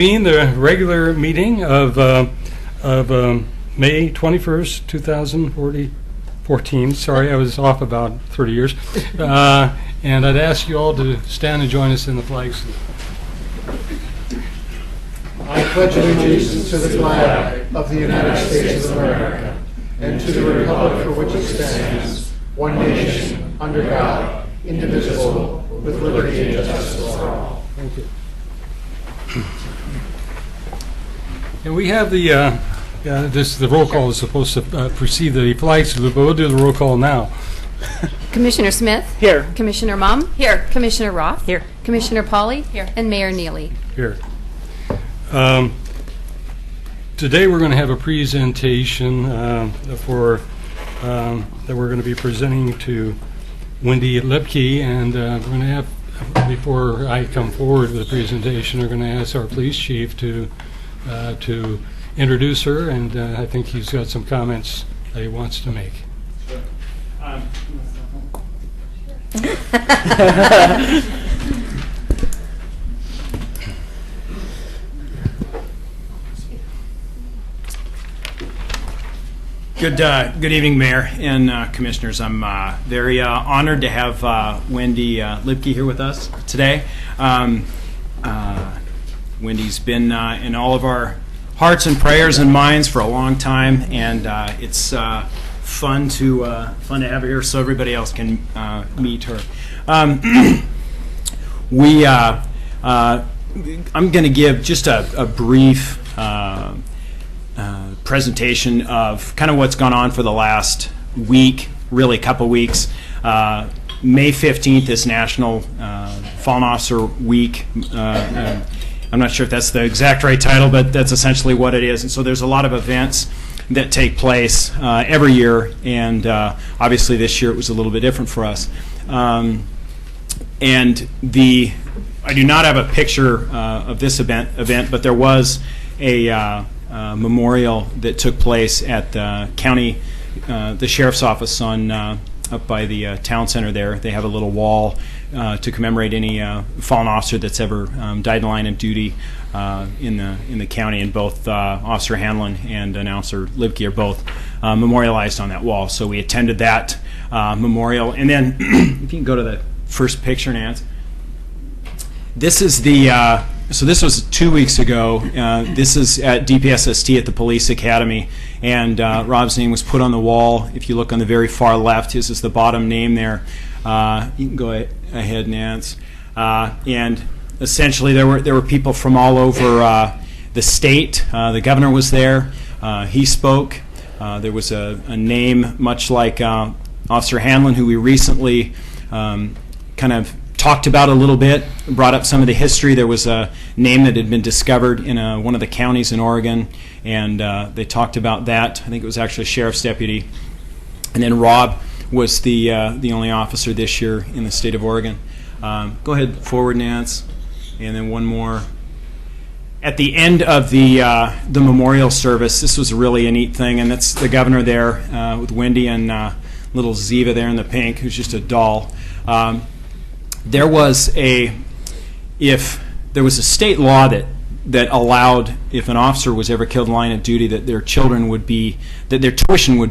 The regular meeting of May 21st, 2014. Sorry, I was off about 30 years. And I'd ask you all to stand and join us in the flag salute. I pledge allegiance to the flag of the United States of America and to the republic for which it stands, one nation, under God, indivisible, with liberty and justice for all. Thank you. And we have the roll call is supposed to precede the flag salute, but we'll do the roll call now. Commissioner Smith? Here. Commissioner Mum? Here. Commissioner Roth? Here. Commissioner Pauley? Here. And Mayor Neely. Here. Today we're going to have a presentation that we're going to be presenting to Wendy Lipke, and we're going to have, before I come forward with the presentation, we're going to ask our police chief to introduce her, and I think he's got some comments that he wants to make. Sure. Good evening, Mayor and Commissioners. I'm very honored to have Wendy Lipke here with us today. Wendy's been in all of our hearts and prayers and minds for a long time, and it's fun to have her here so everybody else can meet her. I'm going to give just a brief presentation of kind of what's gone on for the last week, really a couple weeks. May 15th is National Fallen Officer Week. I'm not sure if that's the exact right title, but that's essentially what it is. And so there's a lot of events that take place every year, and obviously this year it was a little bit different for us. I do not have a picture of this event, but there was a memorial that took place at the county, the sheriff's office on up by the town center there. They have a little wall to commemorate any fallen officer that's ever died in the line of duty in the county, and both Officer Hanlon and Announcer Lipke are both memorialized on that wall. So we attended that memorial, and then if you can go to the first picture, Nance. This is the so this was 2 weeks ago. This is at DPSST at the Police Academy, and Rob's name was put on the wall. If you look on the very far left, his is the bottom name there. You can go ahead, Nance. And essentially, there were people from all over the state. The governor was there. He spoke. There was a name much like Officer Hanlon, who we recently kind of talked about a little bit, brought up some of the history. There was a name that had been discovered in one of the counties in Oregon, and they talked about that. I think it was actually a sheriff's deputy. And then Rob was the only officer this year in the state of Oregon. Go ahead forward, Nance, and then one more. At the end of the memorial service, this was really a neat thing, and that's the governor there with Wendy and little Ziva there in the pink, who's just a doll. There was a state law that allowed, if an officer was ever killed in line of duty, that their tuition would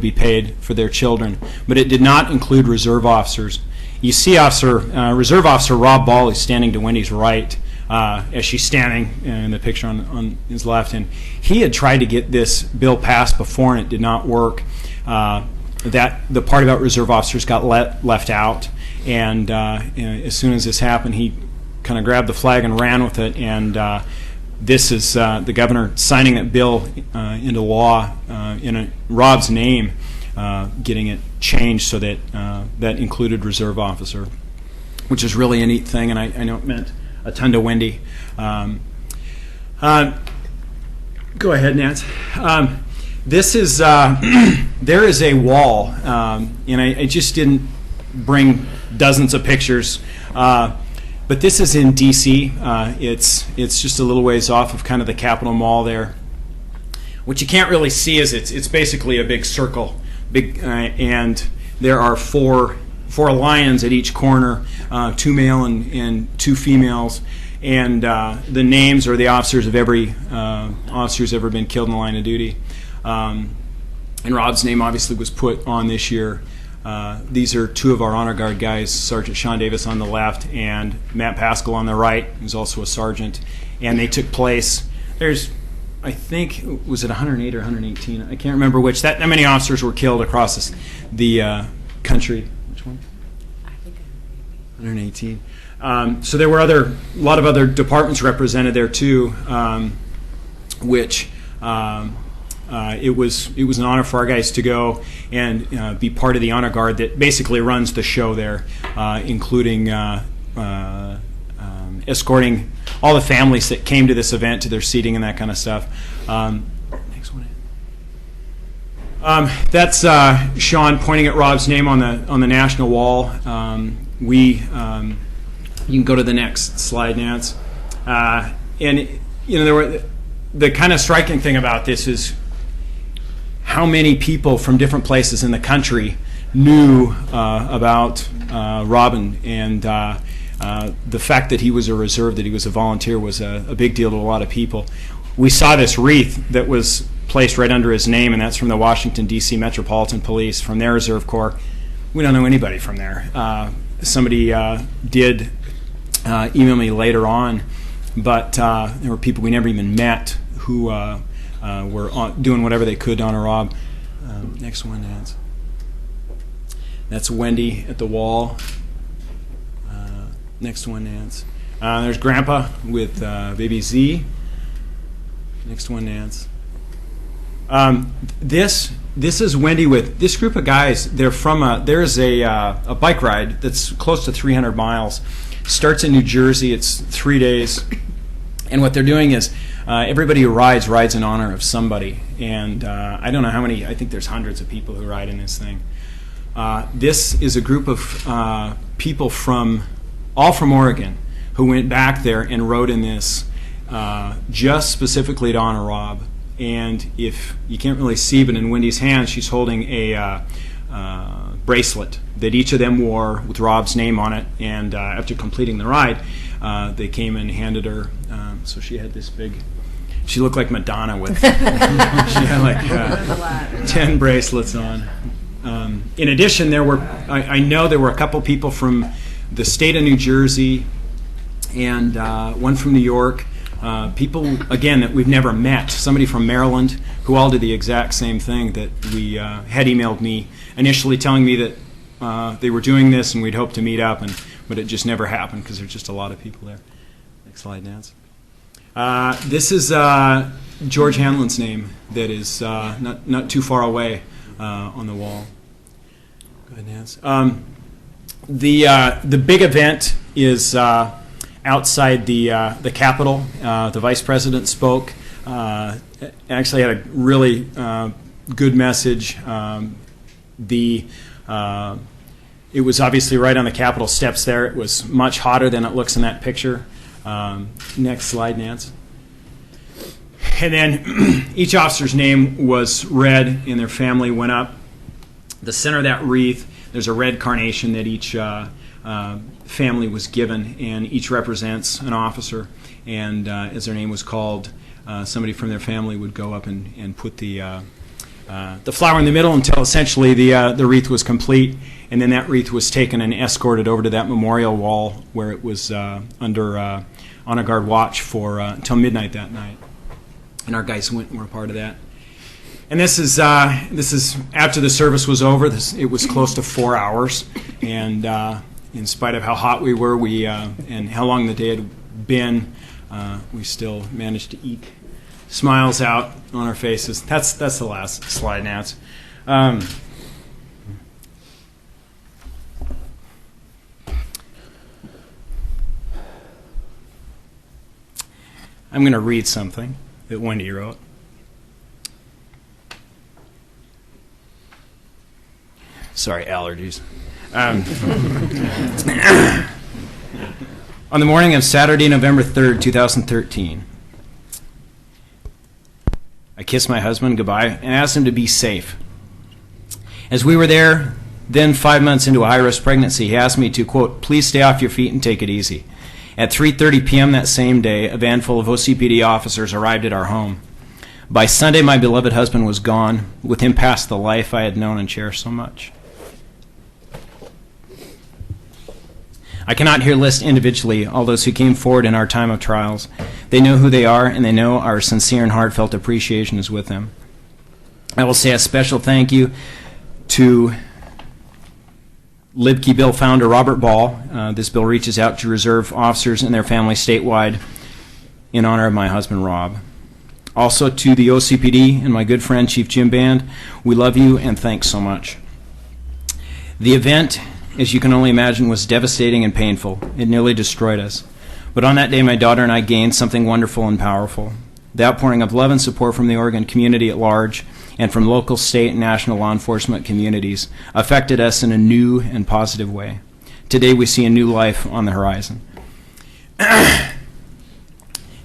be paid for their children, but it did not include reserve officers. You see Reserve Officer Rob Ball is standing to Wendy's right as she's standing in the picture on his left, and he had tried to get this bill passed before, and it did not work. That the part about reserve officers got left out, and as soon as this happened, he kind of grabbed the flag and ran with it, and this is the governor signing that bill into law in Rob's name, getting it changed so that that included reserve officer, which is really a neat thing, and I know it meant a ton to Wendy. Go ahead, Nance. This is there is a wall, and I just didn't bring dozens of pictures, but this is in D.C. It's just a little ways off of kind of the Capitol Mall there. What you can't really see is it's basically a big circle, and there are four lions at each corner, 2 male and 2 females, and the names or the officers of every officer who's ever been killed in the line of duty. And Rob's name obviously was put on this year. These are two of our Honor Guard guys, Sergeant Sean Davis on the left and Matt Pascal on the right, who's also a sergeant. And they took place, there's, I think, was it 108 or 118? I can't remember which. That many officers were killed across the country. Which one? I think 118. So there were a lot of other departments represented there too, which it was an honor for our guys to go and be part of the Honor Guard that basically runs the show there, including escorting all the families that came to this event to their seating and that kind of stuff. Next one. That's Sean pointing at Rob's name on the national wall. You can go to the next slide, Nance. And the kind of striking thing about this is how many people from different places in the country knew about Robin, and the fact that he was a reserve, that he was a volunteer, was a big deal to a lot of people. We saw this wreath that was placed right under his name, and that's from the Washington, D.C. Metropolitan Police, from their Reserve Corps. We don't know anybody from there. Somebody did email me later on, but there were people we never even met who were doing whatever they could to honor Rob. Next one, Nance. That's Wendy at the wall. Next one, Nance. There's Grandpa with baby Z. Next one, Nance. This is Wendy with this group of guys. They're from there's a bike ride that's close to 300 miles. Starts in New Jersey. It's 3 days, and what they're doing is everybody who rides in honor of somebody. And I don't know how many. I think there's hundreds of people who ride in this thing. This is a group of people all from Oregon who went back there and rode in this just specifically to honor Rob. And if you can't really see, but in Wendy's hand, she's holding a bracelet that each of them wore with Rob's name on it. And after completing the ride, they came and handed her. So she had this big. She looked like Madonna with. She had like 10 bracelets on. In addition, I know there were a couple people from the state of New Jersey and one from New York. People, again, that we've never met. Somebody from Maryland who all did the exact same thing that we had emailed me initially telling me that they were doing this and we'd hope to meet up, but it just never happened because there's just a lot of people there. Next slide, Nance. This is George Hanlon's name that is not too far away on the wall. Go ahead, Nance. The big event is outside the Capitol. The Vice President spoke. Actually had a really good message. It was obviously right on the Capitol steps there. It was much hotter than it looks in that picture. Next slide, Nance. And then each officer's name was read and their family went up. The center of that wreath, there's a red carnation that each family was given, and each represents an officer. And as their name was called, somebody from their family would go up and put the flower in the middle until essentially the wreath was complete. And then that wreath was taken and escorted over to that memorial wall where it was under Honor Guard watch for until midnight that night. And our guys went and were a part of that. And this is after the service was over. It was close to 4 hours, and in spite of how hot we were, and how long the day had been, we still managed to eke smiles out on our faces. That's the last slide, Nance. I'm going to read something that Wendy wrote. Sorry, allergies. On the morning of Saturday, November 3rd, 2013, I kissed my husband goodbye and asked him to be safe. As we were there, then 5 months into a high-risk pregnancy, he asked me to, quote, please stay off your feet and take it easy. At 3:30 p.m. that same day, a van full of OCPD officers arrived at our home. By Sunday, my beloved husband was gone. With him passed the life I had known and cherished so much. I cannot here list individually all those who came forward in our time of trials. They know who they are, and they know our sincere and heartfelt appreciation is with them. I will say a special thank you to Libkey bill founder Robert Ball. This bill reaches out to reserve officers and their families statewide in honor of my husband, Rob. Also to the OCPD and my good friend, Chief Jim Band, we love you and thanks so much. The event, as you can only imagine, was devastating and painful. It nearly destroyed us. But on that day, my daughter and I gained something wonderful and powerful. The outpouring of love and support from the Oregon community at large and from local, state, and national law enforcement communities affected us in a new and positive way. Today, we see a new life on the horizon.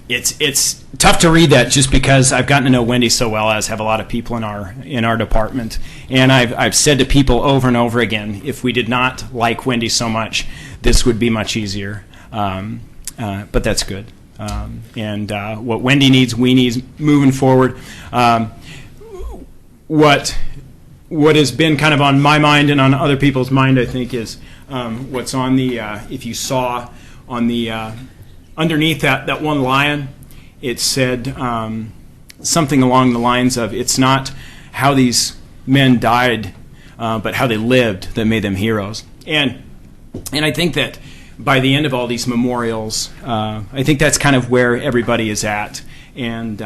It's tough to read that just because I've gotten to know Wendy so well, as have a lot of people in our department. And I've said to people over and over again, if we did not like Wendy so much, this would be much easier. But that's good. And what Wendy needs, we need moving forward. What has been kind of on my mind and on other people's mind, I think, is what's on the, if you saw on the, underneath that one lion, it said something along the lines of, it's not how these men died, but how they lived that made them heroes. And I think that by the end of all these memorials, I think that's kind of where everybody is at. And,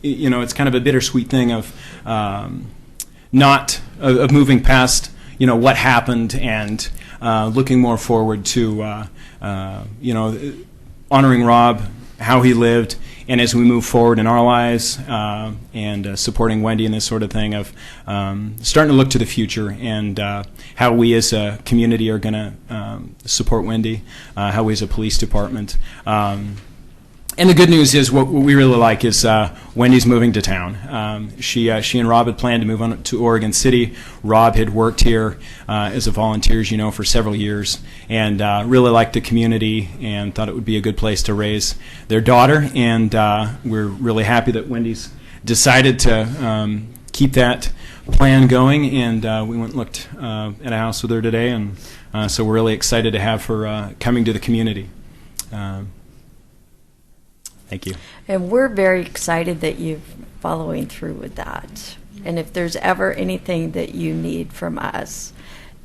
it's kind of a bittersweet thing of of moving past, what happened and looking more forward to, honoring Rob, how he lived, and as we move forward in our lives and supporting Wendy in this sort of thing of starting to look to the future and how we as a community are going to support Wendy, how we as a police department. And the good news is what we really like is Wendy's moving to town. She and Rob had planned to move on to Oregon City. Rob had worked here as a volunteer, as you know, for several years and really liked the community and thought it would be a good place to raise their daughter. And we're really happy that Wendy's decided to keep that plan going. And we went and looked at a house with her today. And so we're really excited to have her coming to the community. Thank you. And we're very excited that you're following through with that. And if there's ever anything that you need from us,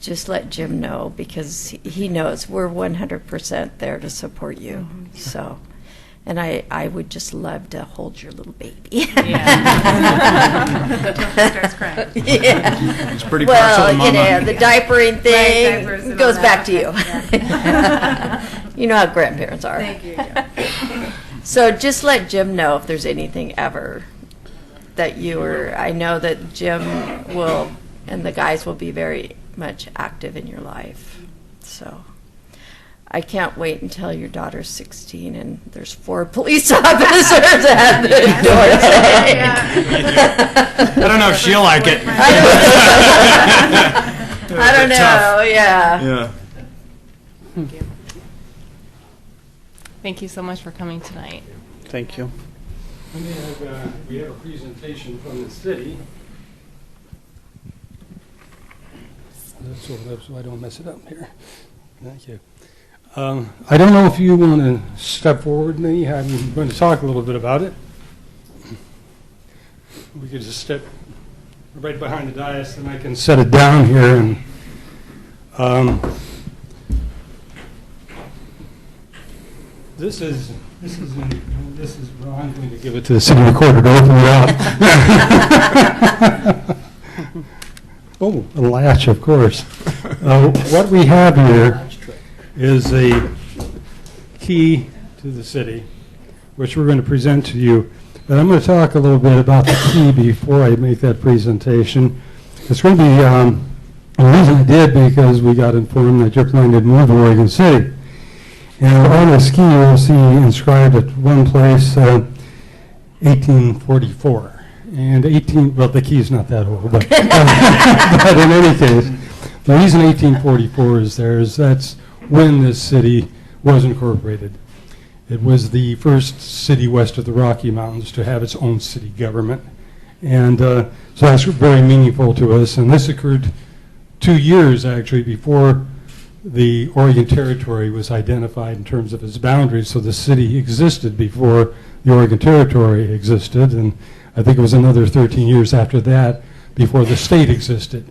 just let Jim know, because he knows we're 100% there to support you. Mm-hmm. So, and I would just love to hold your little baby. Yeah. Starts crying. Yeah. It's pretty partial to Mama. The diapering thing diapers and goes all back that. to you. Yeah. You know how grandparents are. Thank you. So just let Jim know if there's anything ever that I know that Jim will, and the guys will be very much active in your life. So I can't wait until your daughter's 16 and there's 4 police officers at the door. I don't know if she'll like it. I don't know, yeah. Yeah. Thank you. Thank you so much for coming tonight. Thank you. We have a presentation from the city. So I don't mess it up here. Thank you. I don't know if you want to step forward, me. I'm going to talk a little bit about it. We could just step right behind the dais, and I can set it down here. And this is. Well, I'm going to give it to the city recorder to open it up. Oh, a latch, of course. What we have here is a key to the city, which we're going to present to you. But I'm going to talk a little bit about the key before I make that presentation. It's going to be, the reason I did, because we got informed that you're planning to move to Oregon City. And on this key, you'll see inscribed at one place 1844. And the key's not that old, but, but in any case, the reason 1844 is there is that's when this city was incorporated. It was the first city west of the Rocky Mountains to have its own city government. And so that's very meaningful to us. And this occurred 2 years, actually, before the Oregon Territory was identified in terms of its boundaries. So the city existed before the Oregon Territory existed. And I think it was another 13 years after that before the state existed.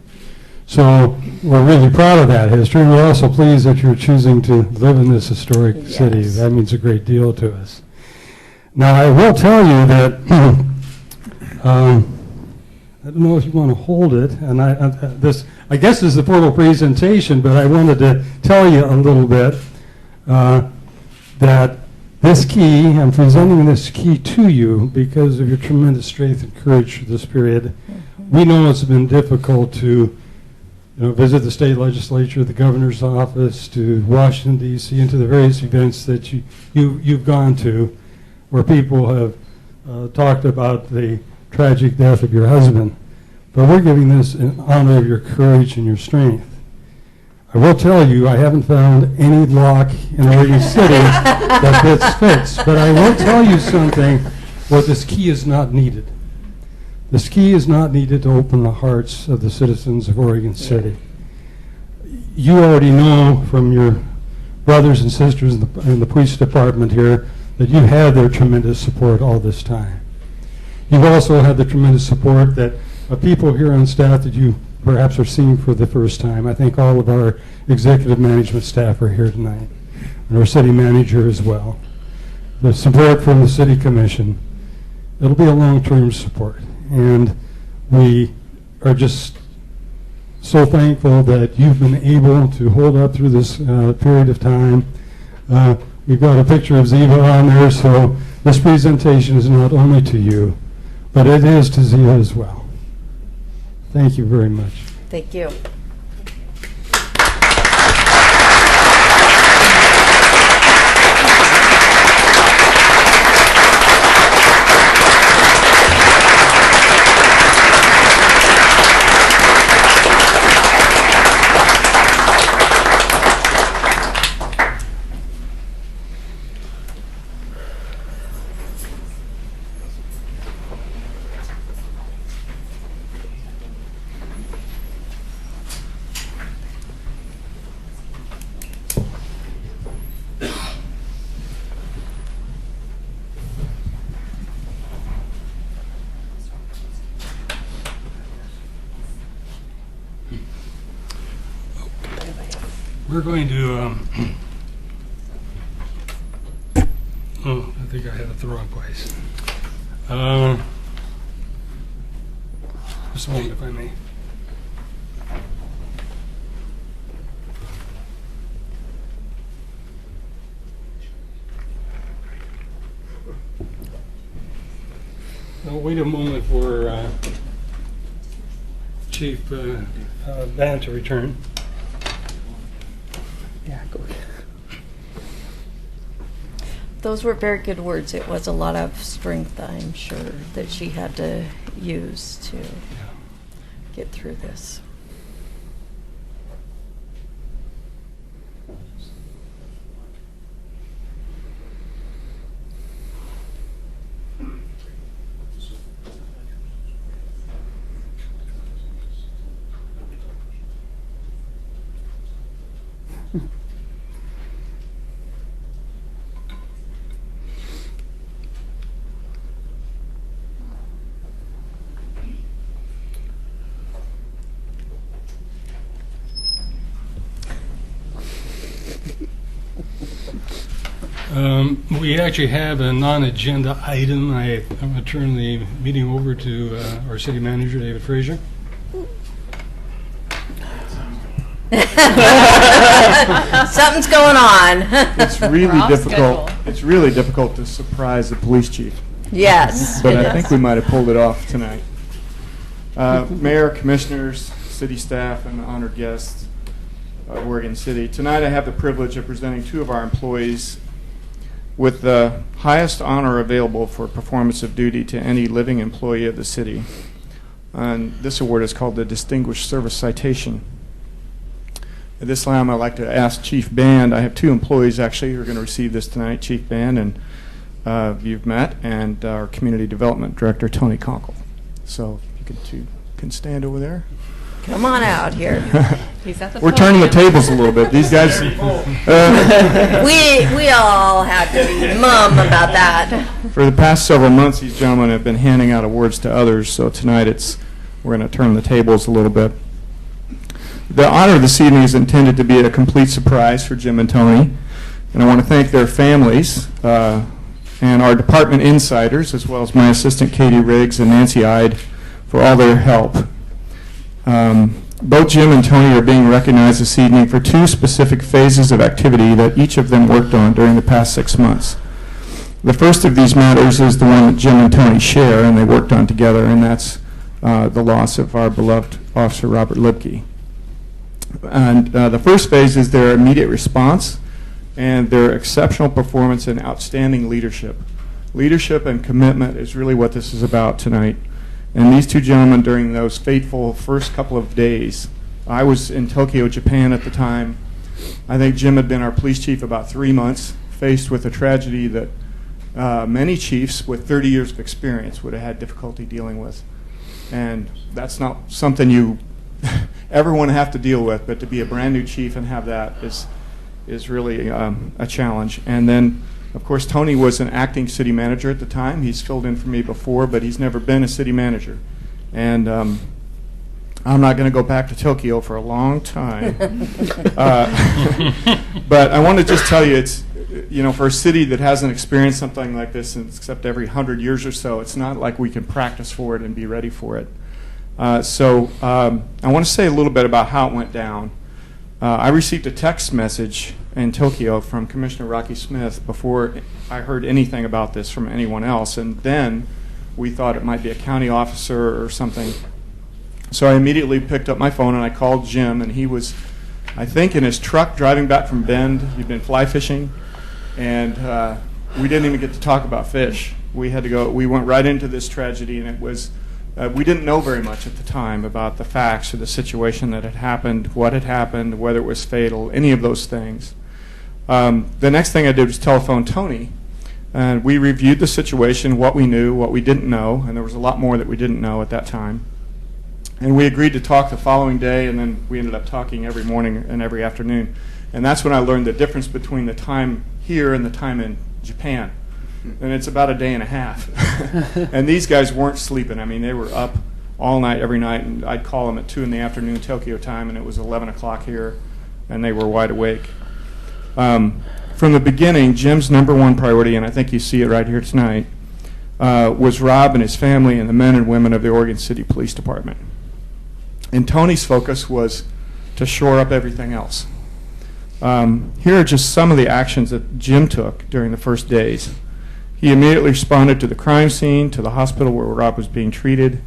So we're really proud of that history. And we're also pleased that you're choosing to live in this historic city. Yes. That means a great deal to us. Now, I will tell you that I don't know if you want to hold it, and I guess this is the formal presentation, but I wanted to tell you a little bit that this key, I'm presenting this key to you because of your tremendous strength and courage for this period. We know it's been difficult to visit the state legislature, the governor's office, to Washington, D.C., and to the various events that you've gone to where people have talked about the tragic death of your husband. But we're giving this in honor of your courage and your strength. I will tell you, I haven't found any lock in Oregon City that fits. But I will tell you something, what this key is not needed. This key is not needed to open the hearts of the citizens of Oregon City. You already know from your brothers and sisters in the police department here that you had their tremendous support all this time. You've also had the tremendous support that of people here on staff that you perhaps are seeing for the first time. I think all of our executive management staff are here tonight, and our city manager as well. The support from the city commission. It'll be a long-term support. And we are just so thankful that you've been able to hold up through this period of time. We've got a picture of Ziva on there, so this presentation is not only to you, but it is to Ziva as well. Thank you very much. Thank you. We're going to, oh, I think I had it the wrong place. Just a moment, if I may. I'll wait a moment for Chief Van to return. Those were very good words. It was a lot of strength, I'm sure, that she had to use to get through this. We actually have a non-agenda item. I'm going to turn the meeting over to our city manager, David Frazier. Something's going on. It's really off difficult. schedule. It's really difficult to surprise the police chief, Yes. but it I think is. we might have pulled it off tonight. Mayor, commissioners, city staff, and honored guests of Oregon City. Tonight I have the privilege of presenting two of our employees with the highest honor available for performance of duty to any living employee of the city. And this award is called the Distinguished Service Citation. At this time, I'd like to ask Chief Band. I have two employees actually who are going to receive this tonight, Chief Band, and you've met, and our Community Development Director, Tony Conkle. So if you two can stand over there. Come on out here. He's at the We're turning the podium. tables a little bit. These guys, We all had to be mum about that. for the past several months, these gentlemen have been handing out awards to others, so tonight we're going to turn the tables a little bit. The honor this evening is intended to be a complete surprise for Jim and Tony, and I want to thank their families and our department insiders, as well as my assistant Katie Riggs and Nancy Ide, for all their help. Both Jim and Tony are being recognized this evening for two specific phases of activity that each of them worked on during the past 6 months. The first of these matters is the one that Jim and Tony share and they worked on together, and that's the loss of our beloved Officer Robert Libke. And the first phase is their immediate response and their exceptional performance and outstanding leadership. Leadership and commitment is really what this is about tonight. And these two gentlemen, during those fateful first couple of days, I was in Tokyo, Japan at the time. I think Jim had been our police chief about 3 months, faced with a tragedy that many chiefs with 30 years of experience would have had difficulty dealing with. And that's not something you ever want to have to deal with, but to be a brand new chief and have that is really a challenge. And then, of course, Tony was an acting city manager at the time. He's filled in for me before, but he's never been a city manager. And I'm not going to go back to Tokyo for a long time. But I want to just tell you, it's, for a city that hasn't experienced something like this except every 100 years or so, it's not like we can practice for it and be ready for it. So I want to say a little bit about how it went down. I received a text message in Tokyo from Commissioner Rocky Smith before I heard anything about this from anyone else, and then we thought it might be a county officer or something. So I immediately picked up my phone and I called Jim, and he was, I think, in his truck driving back from Bend. He'd been fly fishing, and we didn't even get to talk about fish. We went right into this tragedy, and it was, we didn't know very much at the time about the facts or the situation that had happened, what had happened, whether it was fatal, any of those things. The next thing I did was telephone Tony, and we reviewed the situation, what we knew, what we didn't know, and there was a lot more that we didn't know at that time. And we agreed to talk the following day, and then we ended up talking every morning and every afternoon. And that's when I learned the difference between the time here and the time in Japan. And it's about a day and a half. And these guys weren't sleeping. I mean, they were up all night, every night, and I'd call them at 2 in the afternoon Tokyo time, and it was 11 o'clock here, and they were wide awake. From the beginning, Jim's number one priority, and I think you see it right here tonight, was Rob and his family and the men and women of the Oregon City Police Department. And Tony's focus was to shore up everything else. Here are just some of the actions that Jim took during the first days. He immediately responded to the crime scene, to the hospital where Rob was being treated.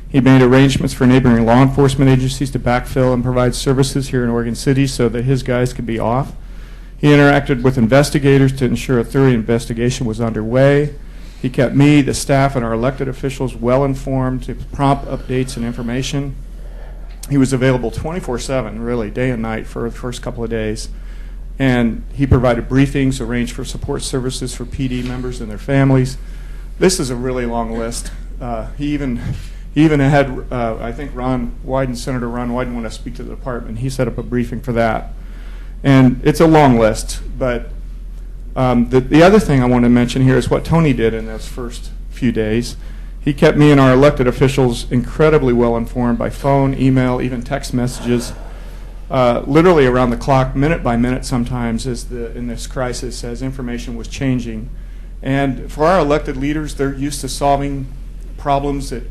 He made arrangements for neighboring law enforcement agencies to backfill and provide services here in Oregon City so that his guys could be off. He interacted with investigators to ensure a thorough investigation was underway. He kept me, the staff, and our elected officials well informed to prompt updates and information. He was available 24/7, really, day and night for the first couple of days. And he provided briefings, arranged for support services for PD members and their families. This is a really long list. He even had, I think Senator Ron Wyden wanted to speak to the department. He set up a briefing for that. And it's a long list, but the other thing I want to mention here is what Tony did in those first few days. He kept me and our elected officials incredibly well informed by phone, email, even text messages, literally around the clock, minute by minute sometimes in this crisis as information was changing. And for our elected leaders, they're used to solving problems that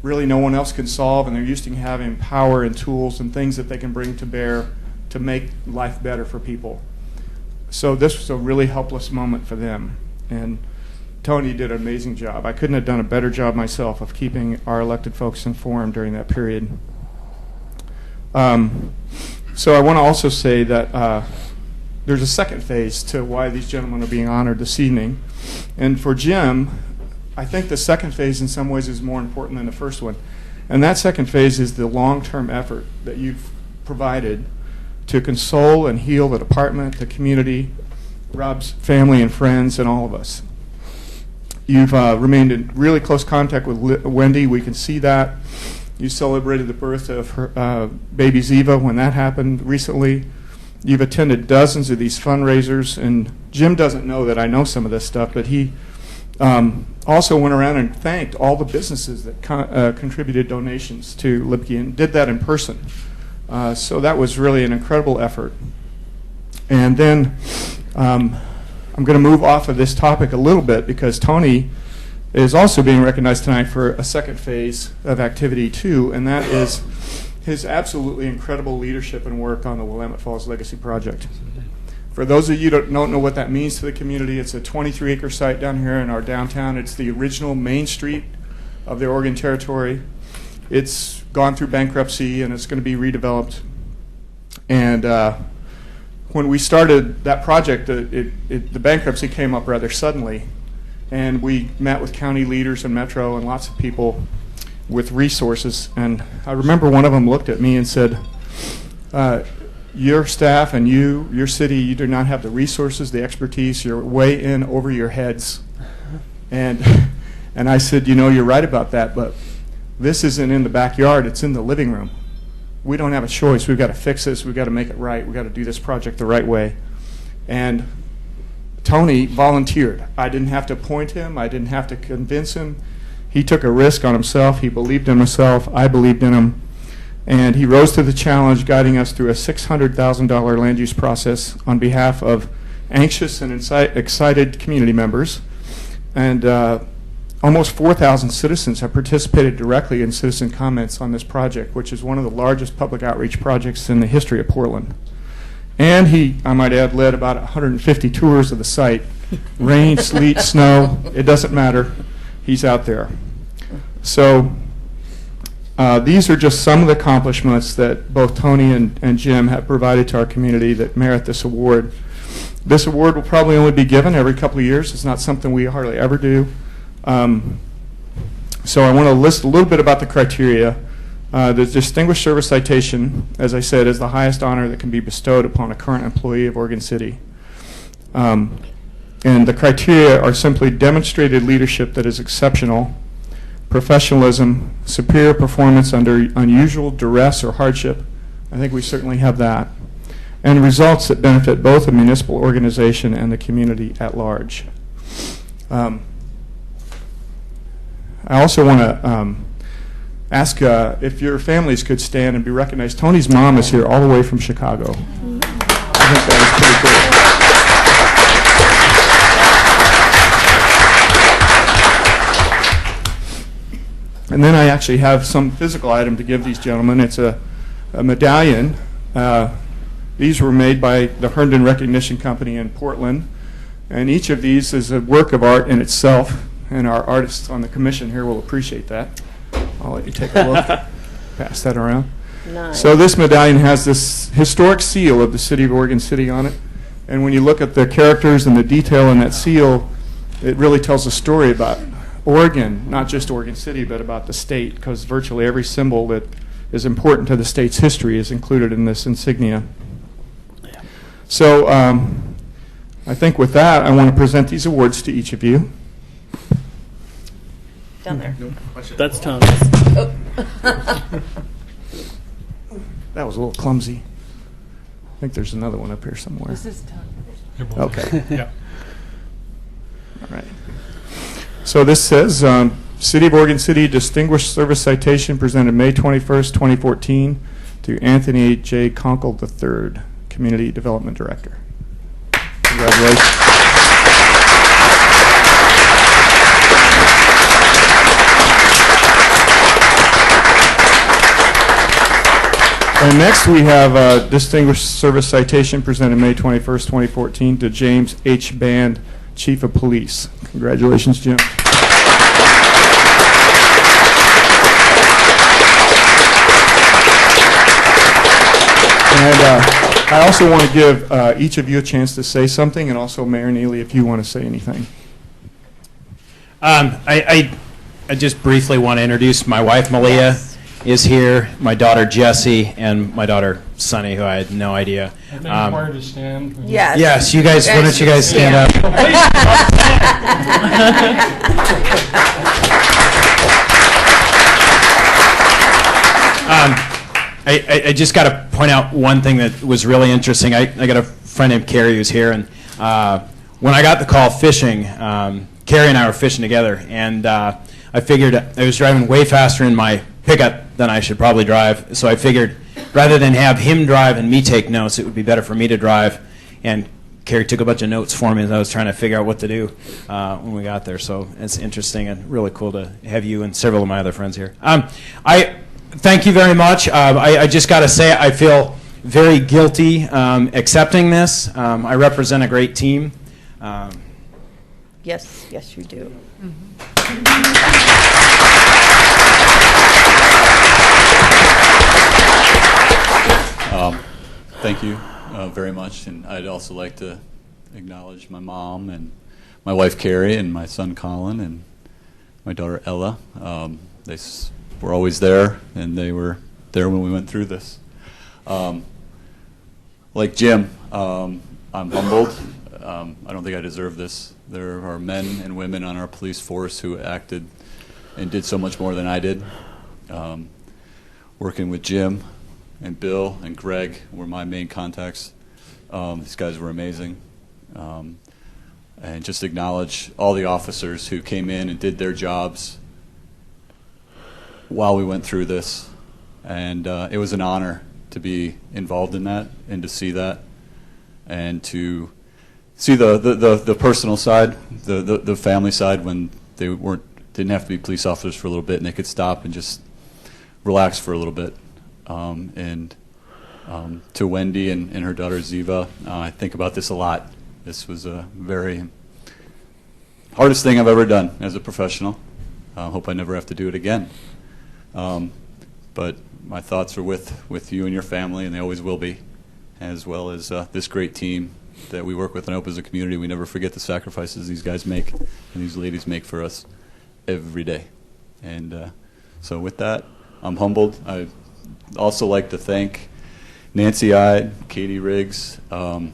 really no one else can solve, and they're used to having power and tools and things that they can bring to bear to make life better for people. So this was a really helpless moment for them. And Tony did an amazing job. I couldn't have done a better job myself of keeping our elected folks informed during that period. So I want to also say that there's a second phase to why these gentlemen are being honored this evening. And for Jim, I think the second phase in some ways is more important than the first one. And that second phase is the long-term effort that you've provided to console and heal the department, the community, Rob's family and friends, and all of us. You've remained in really close contact with Wendy. We can see that. You celebrated the birth of her baby Ziva when that happened recently. You've attended dozens of these fundraisers, and Jim doesn't know that I know some of this stuff, but he also went around and thanked all the businesses that contributed donations to Libke and did that in person. So that was really an incredible effort. And then I'm going to move off of this topic a little bit because Tony is also being recognized tonight for a second phase of activity too, and that is his absolutely incredible leadership and work on the Willamette Falls Legacy Project. For those of you that don't know what that means to the community, it's a 23-acre site down here in our downtown. It's the original main street of the Oregon Territory. It's gone through bankruptcy and it's going to be redeveloped. And when we started that project, the bankruptcy came up rather suddenly. And we met with county leaders and Metro and lots of people with resources. And I remember one of them looked at me and said, your staff and your city, you do not have the resources, the expertise. You're way in over your heads. And I said, you're right about that, but this isn't in the backyard. It's in the living room. We don't have a choice. We've got to fix this. We've got to make it right. We've got to do this project the right way. And Tony volunteered. I didn't have to appoint him. I didn't have to convince him. He took a risk on himself. He believed in himself. I believed in him. And he rose to the challenge, guiding us through a $600,000 land use process on behalf of anxious and excited community members. And almost 4,000 citizens have participated directly in citizen comments on this project, which is one of the largest public outreach projects in the history of Portland. And he, I might add, led about 150 tours of the site. Rain, sleet, snow, it doesn't matter. He's out there. So these are just some of the accomplishments that both Tony and Jim have provided to our community that merit this award. This award will probably only be given every couple of years. It's not something we hardly ever do. So I want to list a little bit about the criteria. The Distinguished Service Citation, as I said, is the highest honor that can be bestowed upon a current employee of Oregon City. And the criteria are simply demonstrated leadership that is exceptional, professionalism, superior performance under unusual duress or hardship. I think we certainly have that. And results that benefit both the municipal organization and the community at large. I also want to ask if your families could stand and be recognized. Tony's mom is here all the way from Chicago. I think that is pretty cool. And then I actually have some physical item to give these gentlemen. It's a medallion. These were made by the Herndon Recognition Company in Portland. And each of these is a work of art in itself. And our artists on the commission here will appreciate that. I'll let you take a look. Pass that around. Nice. So this medallion has this historic seal of the city of Oregon City on it. And when you look at the characters and the detail in that seal, it really tells a story about Oregon, not just Oregon City, but about the state, because virtually every symbol that is important to the state's history is included in this insignia. So I think with that, I want to present these awards to each of you. Down there. That's Tom. Oh. That was a little clumsy. I think there's another one up here somewhere. This is Tony. Okay. Yeah. All right. So this says, City of Oregon City Distinguished Service Citation presented May 21st, 2014 to Anthony J. Conkle III, Community Development Director. Congratulations. And next we have a Distinguished Service Citation presented May 21st, 2014 to James H. Band, Chief of Police. Congratulations, Jim. And I also want to give each of you a chance to say something, and also Mayor Neely, if you want to say anything. I just briefly want to introduce my wife, Malia, is here, my daughter Jessie, and my daughter Sunny, who I had no idea. Are they required to stand? Yes. Yes, you guys, why don't you guys stand up? I just got to point out one thing that was really interesting. I got a friend named Carrie who's here, and when I got the call fishing, Carrie and I were fishing together, and I figured I was driving way faster in my pickup than I should probably drive, so I figured rather than have him drive and me take notes, it would be better for me to drive, and Carrie took a bunch of notes for me as I was trying to figure out what to do when we got there, so it's interesting and really cool to have you and several of my other friends here. I thank you very much. I just got to say I feel very guilty accepting this. I represent a great team. Yes, you do. Thank you very much, and I'd also like to acknowledge my mom and my wife Carrie and my son Colin and my daughter Ella. They were always there, and they were there when we went through this. Like Jim, I'm humbled. I don't think I deserve this. There are men and women on our police force who acted and did so much more than I did. Working with Jim and Bill and Greg were my main contacts. These guys were amazing. And just acknowledge all the officers who came in and did their jobs while we went through this. And it was an honor to be involved in that and to see that and to see the personal side, the family side when they didn't have to be police officers for a little bit and they could stop and just relax for a little bit. And to Wendy and her daughter Ziva, I think about this a lot. This was a very hardest thing I've ever done as a professional. I hope I never have to do it again. But my thoughts are with you and your family, and they always will be, as well as this great team that we work with and hope as a community. We never forget the sacrifices these guys make and these ladies make for us every day. And so with that, I'm humbled. I also like to thank Nancy Ide, Katie Riggs. While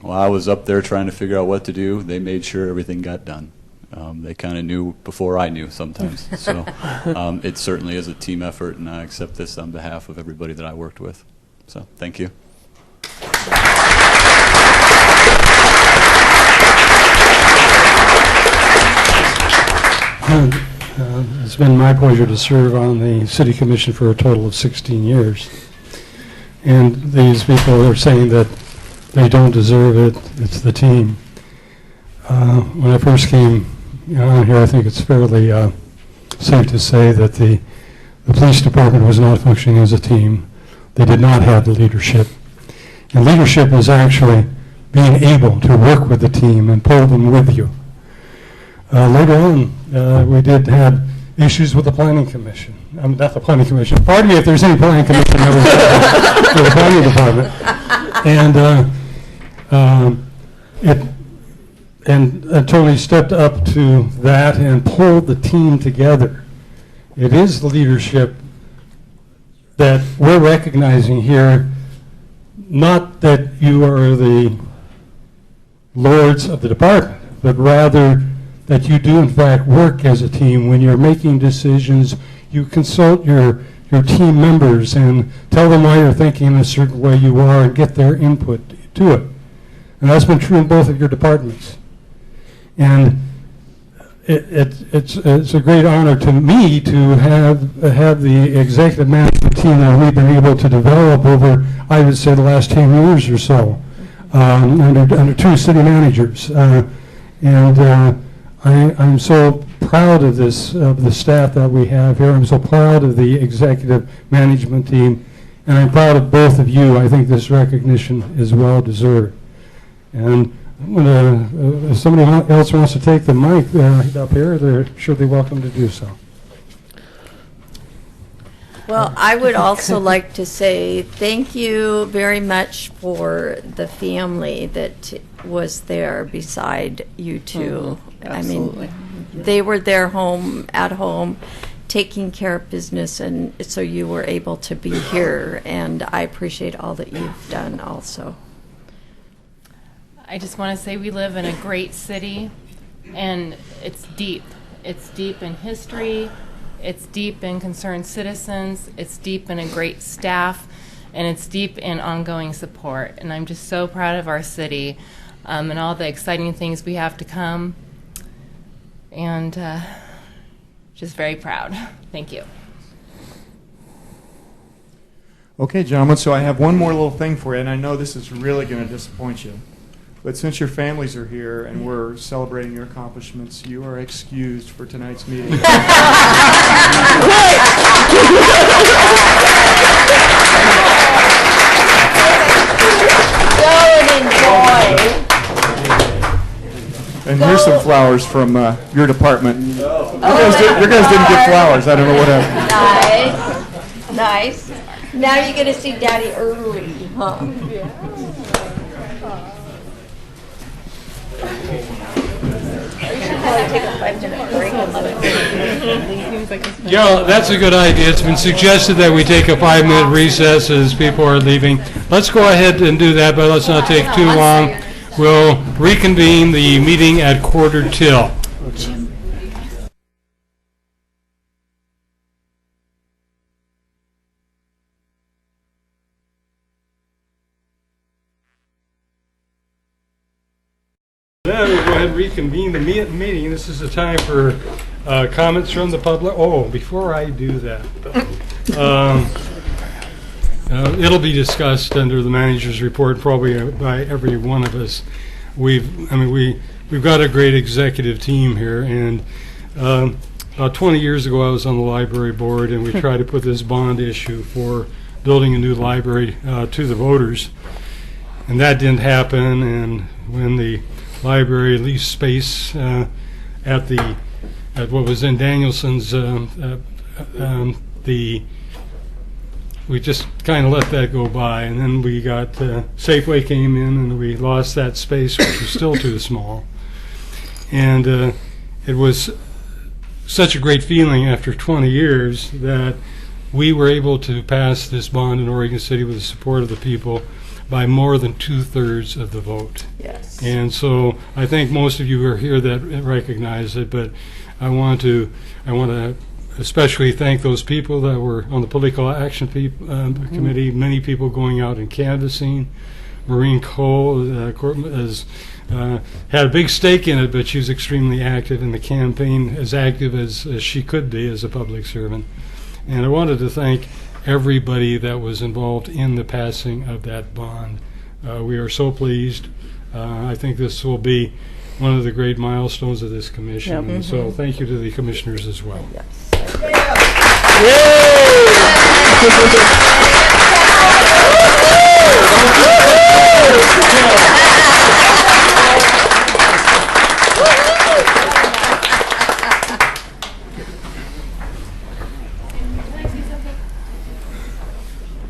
I was up there trying to figure out what to do, they made sure everything got done. They kind of knew before I knew sometimes. So it certainly is a team effort, and I accept this on behalf of everybody that I worked with. So thank you. It's been my pleasure to serve on the City Commission for a total of 16 years. And these people are saying that they don't deserve it, it's the team. When I first came on here, I think it's fairly safe to say that the police department was not functioning as a team. They did not have the leadership. And leadership is actually being able to work with the team and pull them with you. Later on, we did have issues with the Planning Commission. Not the Planning Commission. Pardon me if there's any Planning Commission members for the Planning Department. And Tony stepped up to that and pulled the team together. It is the leadership that we're recognizing here, not that you are the lords of the department, but rather that you do in fact work as a team. When you're making decisions, you consult your team members and tell them why you're thinking a certain way you are and get their input to it. And that's been true in both of your departments. And it's a great honor to me to have the executive management team that we've been able to develop over, I would say, the last 10 years or so, under two city managers. I'm so proud of this, of the staff that we have here. I'm so proud of the executive management team, and I'm proud of both of you. I think this recognition is well deserved. And I'm gonna, if somebody else wants to take the mic up here, they're surely welcome to do so. Well, I would also like to say thank you very much for the family that was there beside you two. I mean, they were at home, taking care of business, and so you were able to be here. And I appreciate all that you've done also. I just want to say we live in a great city, and it's deep. It's deep in history. It's deep in concerned citizens. It's deep in a great staff, and it's deep in ongoing support. And I'm just so proud of our city and all the exciting things we have to come. And just very proud. Thank you. Okay, gentlemen, so I have one more little thing for you, and I know this is really going to disappoint you. But since your families are here and we're celebrating your accomplishments, you are excused for tonight's meeting. Go and enjoy. And here's some flowers from your department. Your guys didn't get flowers. I don't know what happened. Nice. Now you're going to see Daddy early, huh? We should probably take a 5-minute break and let it Yeah, that's a good idea. It's been suggested that we take a 5-minute recess as people are leaving. Let's go ahead and do that, but let's not take too long. We'll reconvene the meeting at 1:45. Then we'll go ahead and reconvene the meeting. This is the time for comments from the public. Oh, before I do that, it'll be discussed under the manager's report probably by every one of us. We've got a great executive team here, and about 20 years ago I was on the library board, and we tried to put this bond issue for building a new library to the voters, and that didn't happen. And when the library leased space at what was in Danielson's, we just kind of let that go by, and then we got Safeway came in, and we lost that space, which was still too small. And it was such a great feeling after 20 years that we were able to pass this bond in Oregon City with the support of the people by more than 2/3 of the vote. Yes. And so I think most of you are here that recognize it, but I want to especially thank those people that were on the Political Action Committee, many people going out and canvassing. Maureen Cole has had a big stake in it, but she's extremely active in the campaign, as active as she could be as a public servant. And I wanted to thank everybody that was involved in the passing of that bond. We are so pleased. I think this will be one of the great milestones of this commission. And so thank you to the commissioners as well.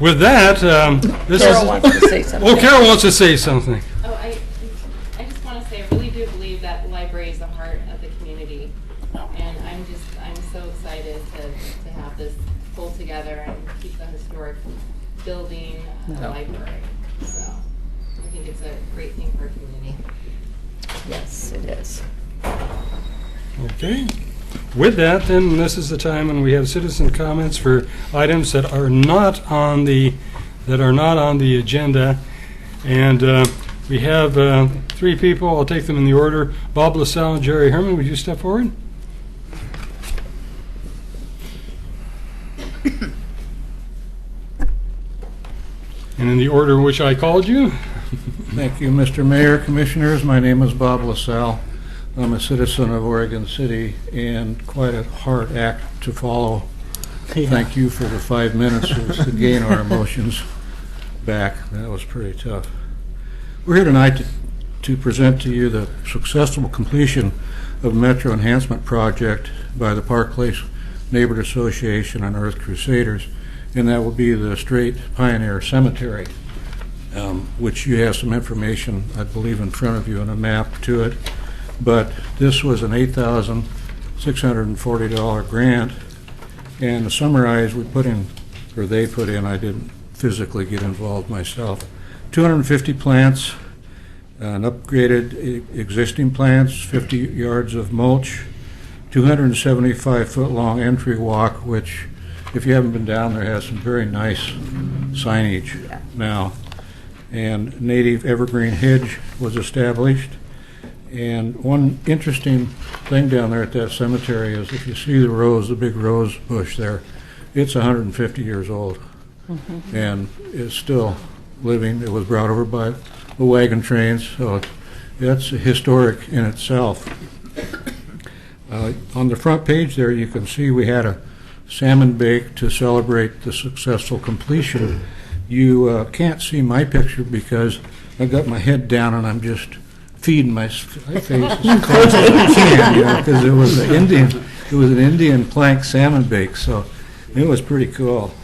With that, Carol wants to say something. Oh, Carol wants to say something. Oh, I just want to say, I really do believe that the library is the heart of the community, and I'm so excited to have this pull together and keep the historic building library. So I think it's a great thing for our community. Yes, it is. Okay. With that, then, this is the time when we have citizen comments for items that are not on the agenda, and we have 3 people. I'll take them in the order. Bob LaSalle and Jerry Herman, would you step forward? And in the order in which I called you. Thank you, Mr. Mayor, Commissioners. My name is Bob LaSalle. I'm a citizen of Oregon City, and quite a hard act to follow. Thank you for the 5 minutes to gain our emotions back. That was pretty tough. We're here tonight to present to you the successful completion of Metro Enhancement Project by the Park Place Neighborhood Association and Earth Crusaders, and that will be the Strait Pioneer Cemetery, which you have some information, I believe, in front of you and a map to it. But this was an $8,640 grant, And to summarize, we put in, or they put in, I didn't physically get involved myself, 250 plants, an upgraded existing plants, 50 yards of mulch, 275-foot-long entry walk, which, if you haven't been down there, has some very nice signage now. And native evergreen hedge was established. And one interesting thing down there at that cemetery is if you see the rose, the big rose bush there, it's 150 years old. And it's still living. It was brought over by the wagon trains, so that's historic in itself. On the front page there, you can see we had a salmon bake to celebrate the successful completion. You can't see my picture because I got my head down and I'm just feeding my face as close as I can, because it was an Indian plank salmon bake, so it was pretty cool.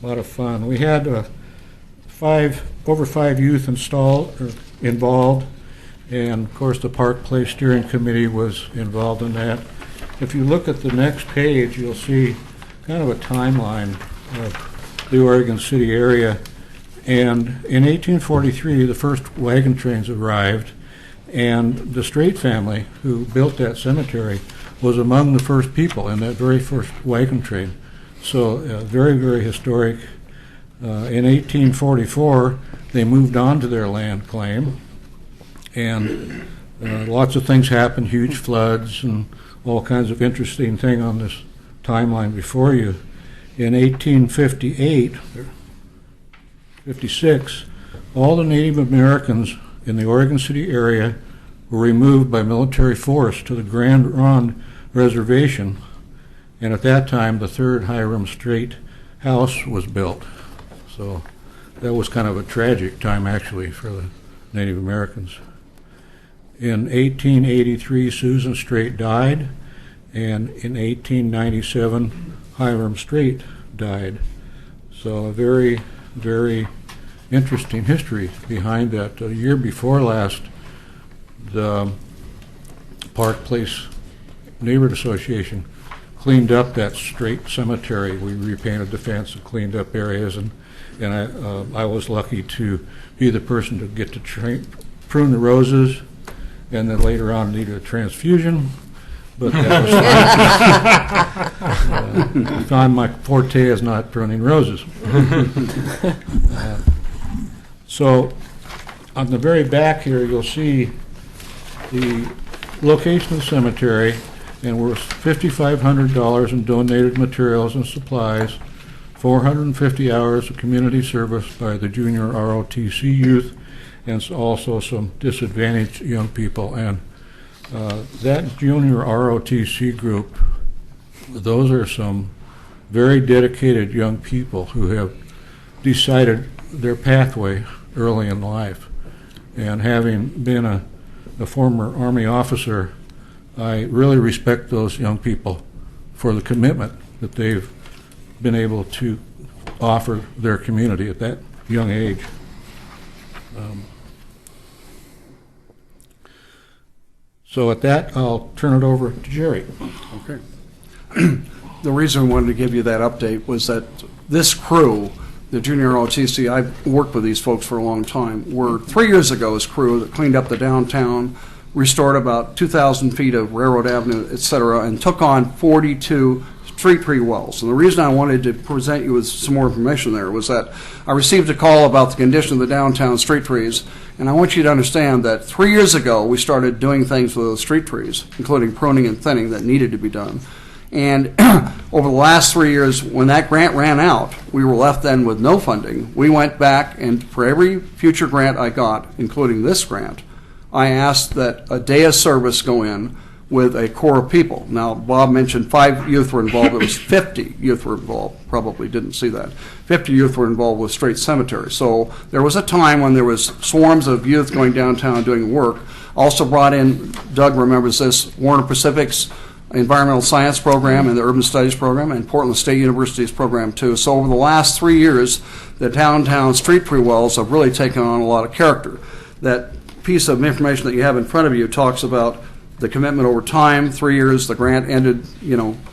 A lot of fun. We had over 5 youth involved, and of course the Park Place Steering Committee was involved in that. If you look at the next page, you'll see kind of a timeline of the Oregon City area. And in 1843, the first wagon trains arrived, and the Strait family, who built that cemetery, was among the first people in that very first wagon train. So very, very historic. In 1844, they moved on to their land claim, and lots of things happened, huge floods and all kinds of interesting things on this timeline before you. In 1858, 56, all the Native Americans in the Oregon City area were removed by military force to the Grand Ronde Reservation, and at that time the third Hiram Strait house was built. So that was kind of a tragic time actually for the Native Americans. In 1883, Susan Strait died, and in 1897, Hiram Strait died. So a very, very interesting history behind that. A year before last, the Park Place Neighborhood Association cleaned up that Strait cemetery. We repainted the fence and cleaned up areas, and I was lucky to be the person to get to prune the roses, and then later on needed a transfusion. But that was fine. I found my forte is not pruning roses. So on the very back here, you'll see the location of the cemetery, and we're $5,500 in donated materials and supplies, 450 hours of community service by the junior ROTC youth, and also some disadvantaged young people. And that junior ROTC group, those are some very dedicated young people who have decided their pathway early in life. And having been a former Army officer, I really respect those young people for the commitment that they've been able to offer their community at that young age. So at that, I'll turn it over to Jerry. Okay. The reason I wanted to give you that update was that this crew, the Junior ROTC, I've worked with these folks for a long time, were 3 years ago this crew that cleaned up the downtown, restored about 2,000 feet of Railroad Avenue, et cetera, and took on 42 street tree wells. And the reason I wanted to present you with some more information there was that I received a call about the condition of the downtown street trees, and I want you to understand that 3 years ago we started doing things with those street trees, including pruning and thinning that needed to be done. And over the last 3 years, when that grant ran out, we were left then with no funding. We went back, and for every future grant I got, including this grant, I asked that a day of service go in with a core of people. Now, Bob mentioned 5 youth were involved. It was 50 youth were involved. Probably didn't see that. 50 youth were involved with Strait Cemetery. So there was a time when there was swarms of youth going downtown doing work. Also brought in, Doug remembers this, Warner Pacific's Environmental Science program and the Urban Studies program, and Portland State University's program too. So over the last 3 years, the downtown street tree wells have really taken on a lot of character. That piece of information that you have in front of you talks about the commitment over time, 3 years. The grant ended,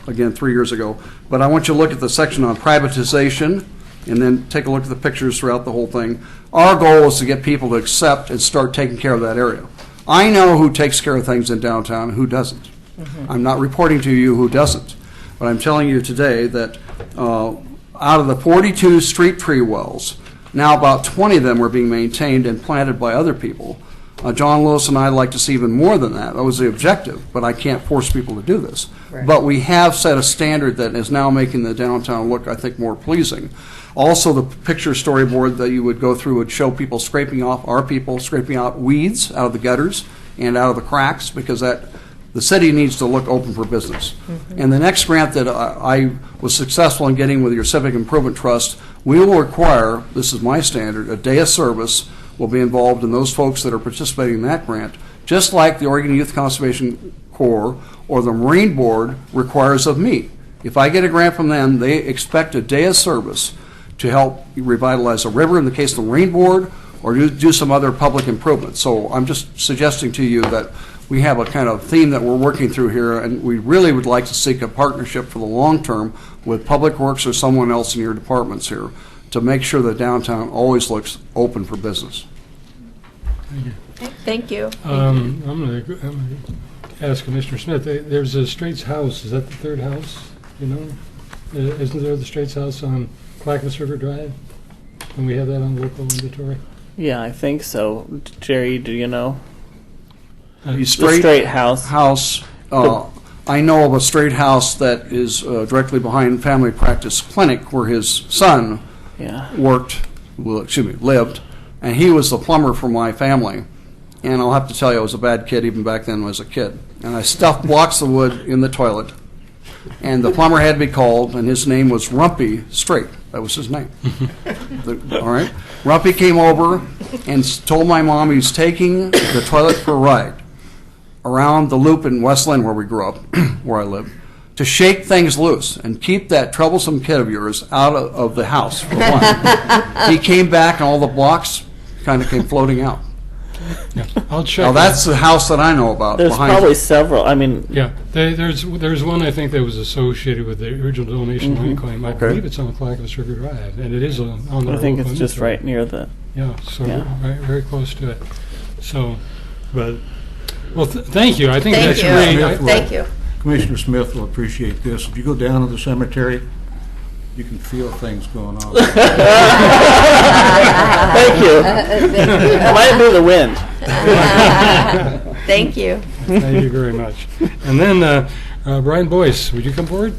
again, 3 years ago. But I want you to look at the section on privatization and then take a look at the pictures throughout the whole thing. Our goal is to get people to accept and start taking care of that area. I know who takes care of things in downtown and who doesn't. I'm not reporting to you who doesn't. But I'm telling you today that out of the 42 street tree wells, now about 20 of them are being maintained and planted by other people. John Lewis and I like to see even more than that. That was the objective, but I can't force people to do this. Right. But we have set a standard that is now making the downtown look, I think, more pleasing. Also, the picture storyboard that you would go through would show people scraping off, our people scraping out weeds out of the gutters and out of the cracks, because the city needs to look open for business. And the next grant that I was successful in getting with your Civic Improvement Trust, we will require, this is my standard, a day of service will be involved in those folks that are participating in that grant, just like the Oregon Youth Conservation Corps or the Marine Board requires of me. If I get a grant from them, they expect a day of service to help revitalize a river in the case of the Marine Board, or do some other public improvements. So I'm just suggesting to you that we have a kind of theme that we're working through here, and we really would like to seek a partnership for the long term with Public Works or someone else in your departments here to make sure that downtown always looks open for business. Thank you. I'm going to ask Commissioner Smith. There's a Straits house. Is that the third house? Isn't there the Straits house on Clackamas River Drive? And we have that on local inventory. Yeah, I think so. Jerry, do you know? The The straight house. I know of a straight house that is directly behind Family Practice Clinic where his son Yeah. lived, and he was the plumber for my family. And I'll have to tell you, I was a bad kid even back then as a kid. And I stuffed blocks of wood in the toilet, and the plumber had to be called, and his name was Rumpy Straight. That was his name. All right? Rumpy came over and told my mom he's taking the toilet for a ride around the loop in West Lynn, where we grew up, where I live, to shake things loose and keep that troublesome kid of yours out of the house, for one. He came back, and all the blocks kind of came floating out. Yeah, I'll check. Now, that's the house that I know about. There's behind probably several. I mean, Yeah, there's one I think that was associated with the original donation land claim. I believe it's on Clackamas River Drive, and it is on the. I think local it's just inventory. right near the. Yeah, so Yeah. Very, very close to it. So, but thank you. I think Thank that's you. great. Thank you. Commissioner Smith will appreciate this. If you go down to the cemetery, you can feel things going on. Thank you. It might be the wind. Thank you. Thank you very much. And then Brian Boyce, would you come forward?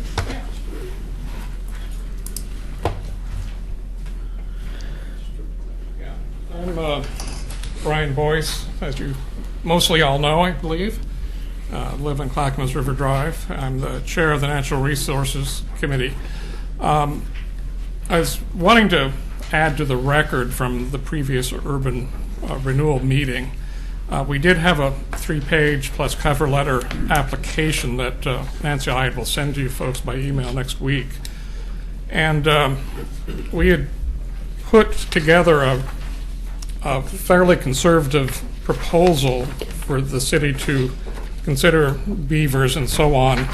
I'm Brian Boyce, as you mostly all know, I believe. Live on Clackamas River Drive. I'm the chair of the Natural Resources Committee. I was wanting to add to the record from the previous urban renewal meeting. We did have a 3-page plus cover letter application that Nancy Hyde will send you folks by email next week. And we had put together a fairly conservative proposal for the city to consider beavers and so on.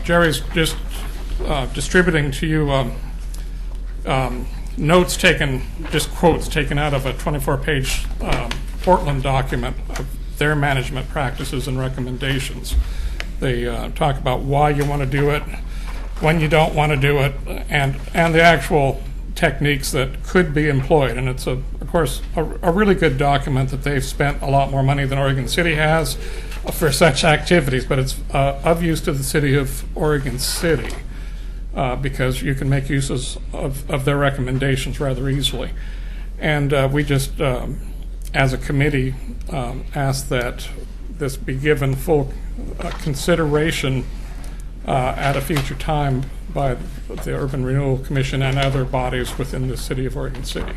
Jerry's just distributing to you notes taken, just quotes taken out of a 24-page Portland document of their management practices and recommendations. They talk about why you want to do it, when you don't want to do it, and the actual techniques that could be employed. And it's, of course, a really good document that they've spent a lot more money than Oregon City has for such activities, but it's of use to the city of Oregon City because you can make uses of their recommendations rather easily. And we just, as a committee, ask that this be given full consideration at a future time by the Urban Renewal Commission and other bodies within the city of Oregon City.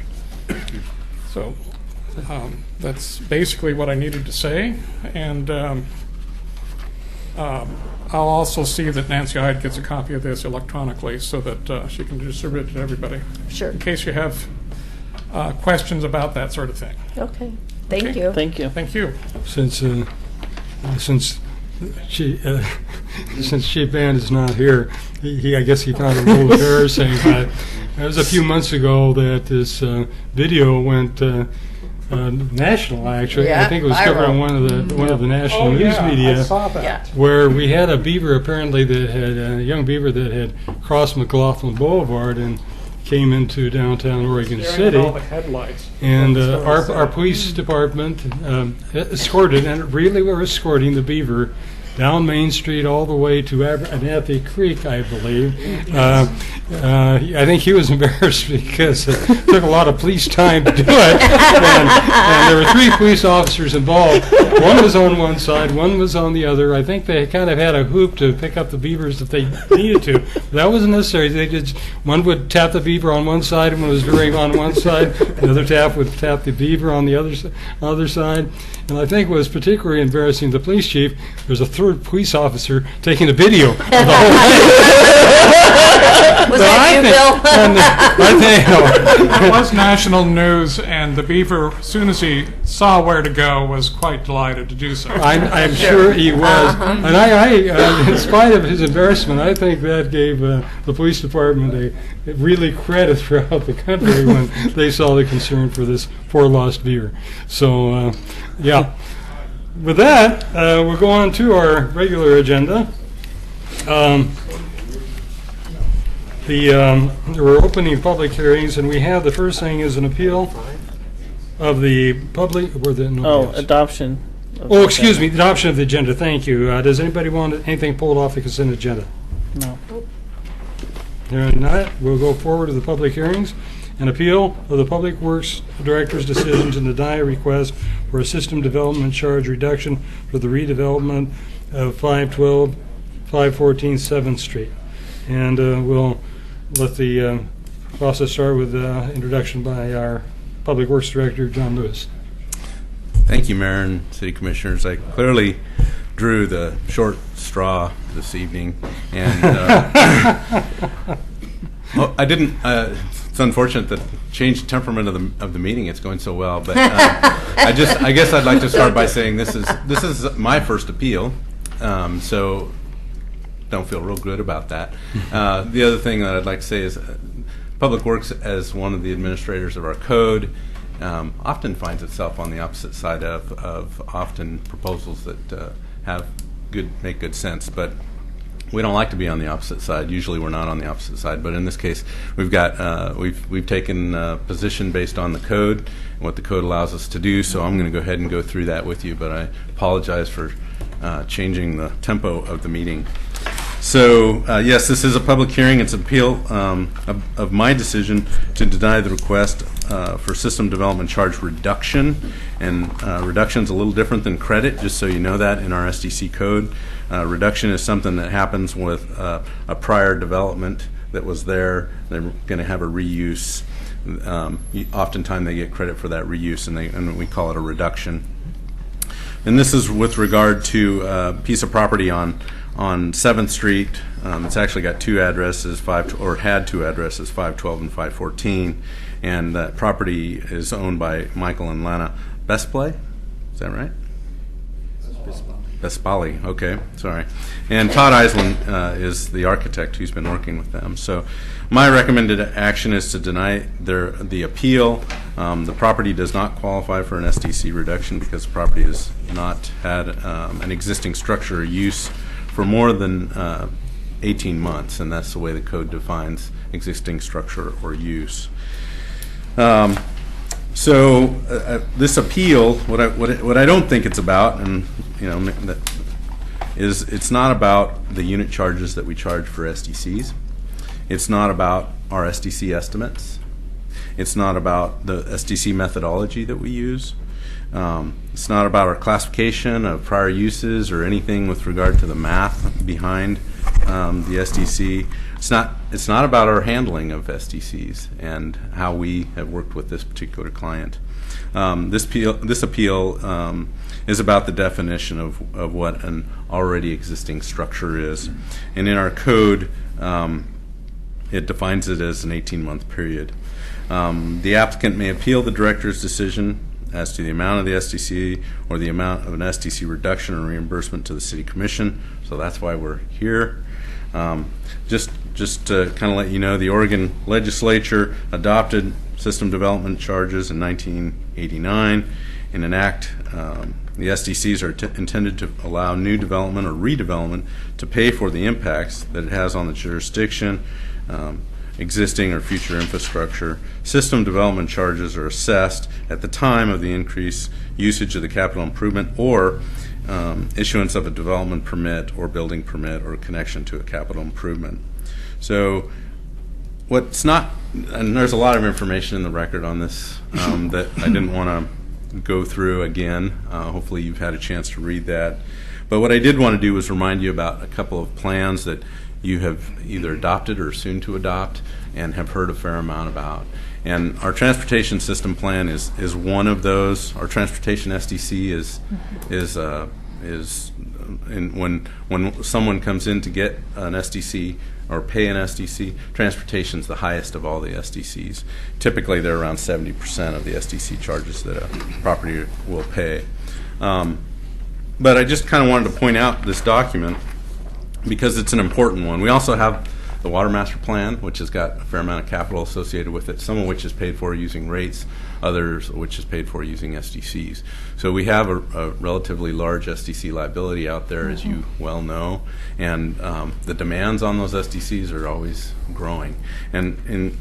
So that's basically what I needed to say. And I'll also see that Nancy Hyde gets a copy of this electronically so that she can distribute it to everybody. Sure. In case you have questions about that sort of thing. Okay. Thank you. Thank you. Thank you. Since she since Chief Band is not here, I guess he found it a little embarrassing. But it was a few months ago that this video went national. Actually, Yeah, I think it was viral. covered on one of the national news media. I saw that. Yeah. Where we had a beaver apparently that had a young beaver that had crossed McLaughlin Boulevard and came into downtown Oregon Staring at all City. the headlights. And our police department escorted, and really were escorting the beaver down Main Street all the way to Abernathy Creek, I believe. I think he was embarrassed because it took a lot of police time to do it. And there were 3 police officers involved. One was on one side, one was on the other. I think they kind of had a hoop to pick up the beavers if they needed to. That wasn't necessary. They just, one would tap the beaver on one side, and one was veering on one side. The other tap would tap the beaver on the other side. And I think what was particularly embarrassing to the police chief, there was a 3rd police officer taking a video of the whole thing. Was that you, Bill? It was national news, and the beaver, as soon as he saw where to go, was quite delighted to do so. I'm sure he was. And I in spite of his embarrassment, I think that gave the police department a really credit throughout the country when they saw the concern for this poor lost beaver. So, yeah. With that, we'll go on to our regular agenda. We're opening public hearings, and we have the first thing is an appeal of the public. Adoption. Oh, excuse me, adoption of the agenda. Thank you. Does anybody want anything pulled off the consent agenda? No. Hearing not, we'll go forward to the public hearings. An appeal of the Public Works Director's decision to deny a request for a system development charge reduction for the redevelopment of 514 7th Street. And we'll let the process start with introduction by our Public Works Director, John Lewis. Thank you, Mayor and City Commissioners. I clearly drew the short straw this evening, and well, I didn't. It's unfortunate that changed temperament of the meeting. It's going so well, but I guess I'd like to start by saying this is my first appeal, so don't feel real good about that. The other thing that I'd like to say is Public Works, as one of the administrators of our code, often finds itself on the opposite side of often proposals that make good sense, but we don't like to be on the opposite side. Usually we're not on the opposite side, but in this case we've taken a position based on the code and what the code allows us to do, so I'm going to go ahead and go through that with you, but I apologize for changing the tempo of the meeting. So, yes, this is a public hearing. It's an appeal of my decision to deny the request for system development charge reduction. And reduction is a little different than credit, just so you know that in our SDC code. Reduction is something that happens with a prior development that was there. They're going to have a reuse. Oftentimes they get credit for that reuse, and we call it a reduction. And this is with regard to a piece of property on 7th Street. It's actually got 2 addresses, had 2 addresses, 512 and 514. And that property is owned by Michael and Lana Besplay. Is that right? Bespali, okay, sorry. And Todd Eisland is the architect who's been working with them. So my recommended action is to deny the appeal. The property does not qualify for an SDC reduction because the property has not had an existing structure or use for more than 18 months, and that's the way the code defines existing structure or use. So this appeal, what I don't think it's about, and is it's not about the unit charges that we charge for SDCs. It's not about our SDC estimates. It's not about the SDC methodology that we use. It's not about our classification of prior uses or anything with regard to the math behind the SDC. It's not about our handling of SDCs and how we have worked with this particular client. This appeal is about the definition of what an already existing structure is. And in our code, it defines it as an 18-month period. The applicant may appeal the director's decision as to the amount of the SDC or the amount of an SDC reduction or reimbursement to the City Commission. So that's why we're here. Just to kind of let you know, the Oregon legislature adopted system development charges in 1989. In an act, the SDCs are intended to allow new development or redevelopment to pay for the impacts that it has on the jurisdiction, existing or future infrastructure. System development charges are assessed at the time of the increased usage of the capital improvement or issuance of a development permit or building permit or connection to a capital improvement. So what's not, and there's a lot of information in the record on this that I didn't want to go through again. Hopefully you've had a chance to read that. But what I did want to do was remind you about a couple of plans that you have either adopted or soon to adopt and have heard a fair amount about. And our transportation system plan is one of those. Our transportation SDC is when someone comes in to get an SDC or pay an SDC, transportation's the highest of all the SDCs. Typically, they're around 70% of the SDC charges that a property will pay. But I just kind of wanted to point out this document because it's an important one. We also have the Water Master Plan, which has got a fair amount of capital associated with it, some of which is paid for using rates, others which is paid for using SDCs. So we have a relatively large SDC liability out there, as you well know, and the demands on those SDCs are always growing. And in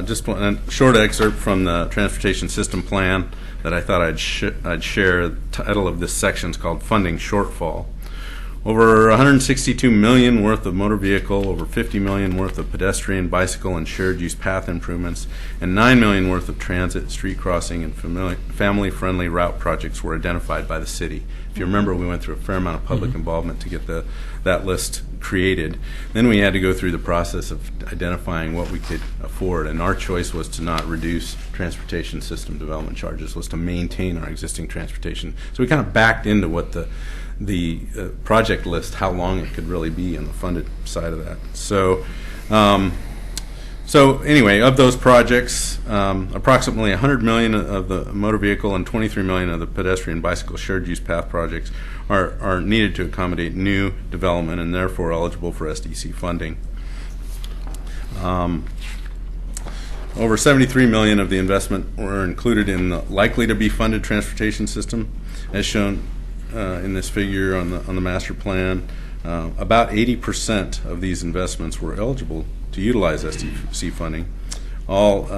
just a short excerpt from the Transportation System Plan that I thought I'd share, the title of this section is called Funding Shortfall. Over $162 million worth of motor vehicle, over $50 million worth of pedestrian, bicycle, and shared use path improvements, and $9 million worth of transit, street crossing, and family-friendly route projects were identified by the city. If you remember, we went through a fair amount of public involvement to get that list created. Then we had to go through the process of identifying what we could afford, and our choice was to not reduce transportation system development charges, was to maintain our existing transportation. So we kind of backed into what the project list, how long it could really be on the funded side of that. So anyway, of those projects, approximately $100 million of the motor vehicle and $23 million of the pedestrian, bicycle, shared use path projects are needed to accommodate new development and therefore eligible for SDC funding. Over $73 million of the investment were included in the likely to be funded transportation system, as shown in this figure on the master plan. About 80% of these investments were eligible to utilize SDC funding. All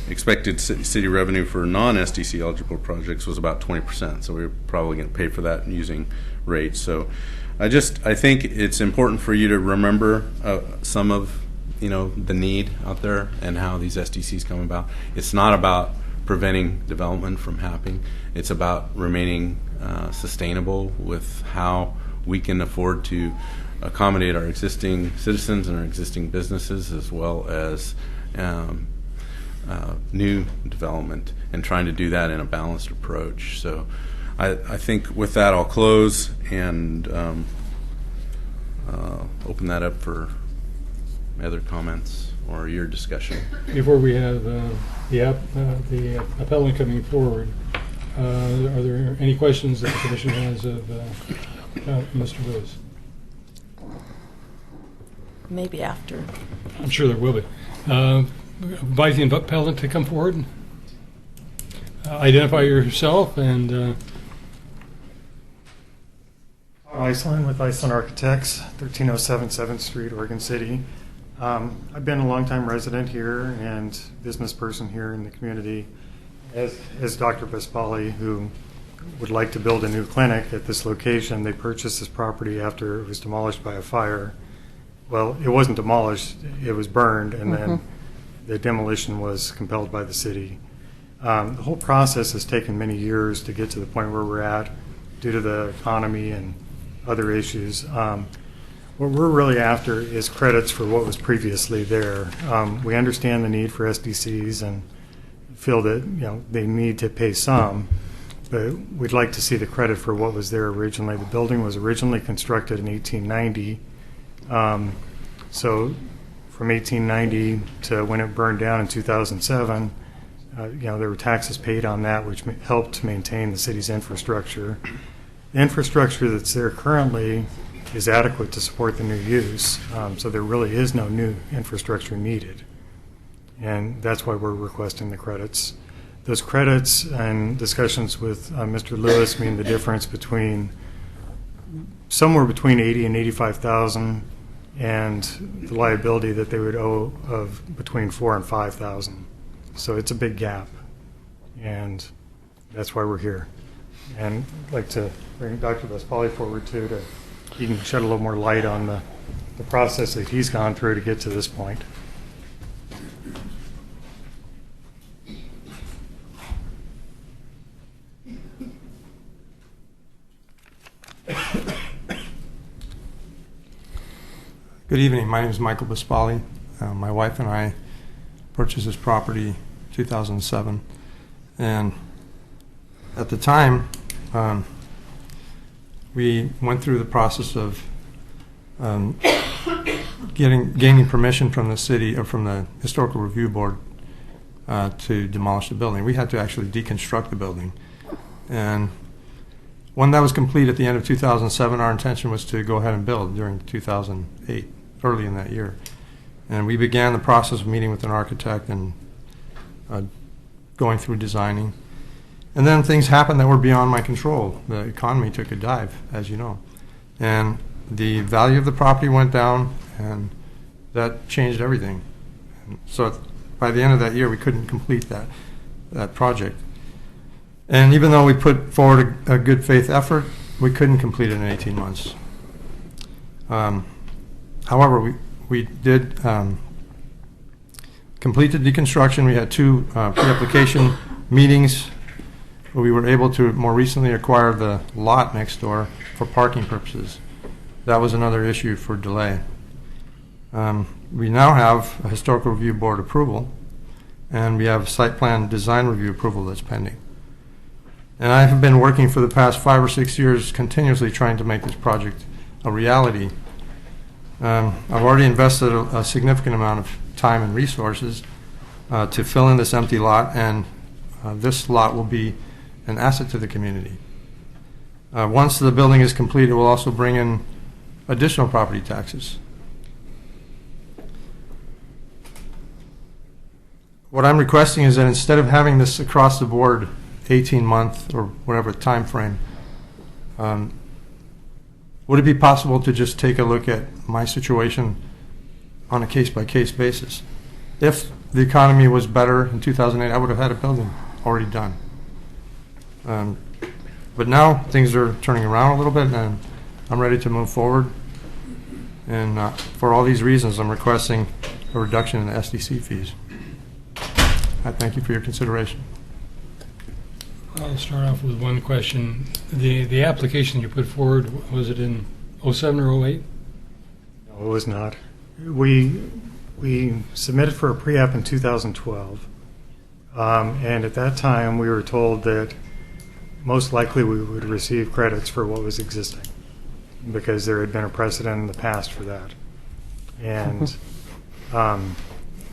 expected city revenue for non-SDC eligible projects was about 20%, so we were probably going to pay for that using rates. So I think it's important for you to remember some of the need out there and how these SDCs come about. It's not about preventing development from happening. It's about remaining sustainable with how we can afford to accommodate our existing citizens and our existing businesses, as well as new development, and trying to do that in a balanced approach. So I think with that I'll close and open that up for other comments or your discussion. Before we have the appellant coming forward, are there any questions that the commission has of Mr. Lewis? Maybe after. I'm sure there will be. Invite the appellant to come forward. Identify yourself and. Iceland with Iceland Architects, 1307 7th Street, Oregon City. I've been a longtime resident here and business person here in the community, as Dr. Vespali, who would like to build a new clinic at this location. They purchased this property after it was demolished by a fire. Well, it wasn't demolished, it was burned, and then the demolition was compelled by the city. The whole process has taken many years to get to the point where we're at due to the economy and other issues. What we're really after is credits for what was previously there. We understand the need for SDCs and feel that they need to pay some, but we'd like to see the credit for what was there originally. The building was originally constructed in 1890. So from 1890 to when it burned down in 2007, there were taxes paid on that, which helped to maintain the city's infrastructure. The infrastructure that's there currently is adequate to support the new use, so there really is no new infrastructure needed. And that's why we're requesting the credits. Those credits and discussions with Mr. Lewis mean the difference between somewhere between 80 and 85,000 and the liability that they would owe of between 4 and 5,000. So it's a big gap, and that's why we're here. And I'd like to bring Dr. Vespali forward too, to he can shed a little more light on the process that he's gone through to get to this point. Good evening. My name is Michael Vespali. My wife and I purchased this property in 2007, and at the time, we went through the process of gaining permission from the city or from the Historical Review Board to demolish the building. We had to actually deconstruct the building, and when that was complete at the end of 2007, our intention was to go ahead and build during 2008, early in that year. And we began the process of meeting with an architect and going through designing. And then things happened that were beyond my control. The economy took a dive, as you know. And the value of the property went down, and that changed everything. And so by the end of that year, we couldn't complete that project. And even though we put forward a good faith effort, we couldn't complete it in 18 months. However, we did complete the deconstruction. We had 2 pre-application meetings. We were able to more recently acquire the lot next door for parking purposes. That was another issue for delay. We now have a Historical Review Board approval, and we have site plan design review approval that's pending. And I have been working for the past 5 or 6 years continuously trying to make this project a reality. I've already invested a significant amount of time and resources to fill in this empty lot, and this lot will be an asset to the community. Once the building is complete, it will also bring in additional property taxes. What I'm requesting is that instead of having this across the board 18-month or whatever time frame, would it be possible to just take a look at my situation on a case-by-case basis? If the economy was better in 2008, I would have had a building already done. But now things are turning around a little bit, and I'm ready to move forward. And for all these reasons, I'm requesting a reduction in the SDC fees. I thank you for your consideration. I'll start off with one question. The application you put forward, was it in 07 or 08? No, it was not. We submitted for a pre-app in 2012, and at that time we were told that most likely we would receive credits for what was existing because there had been a precedent in the past for that. And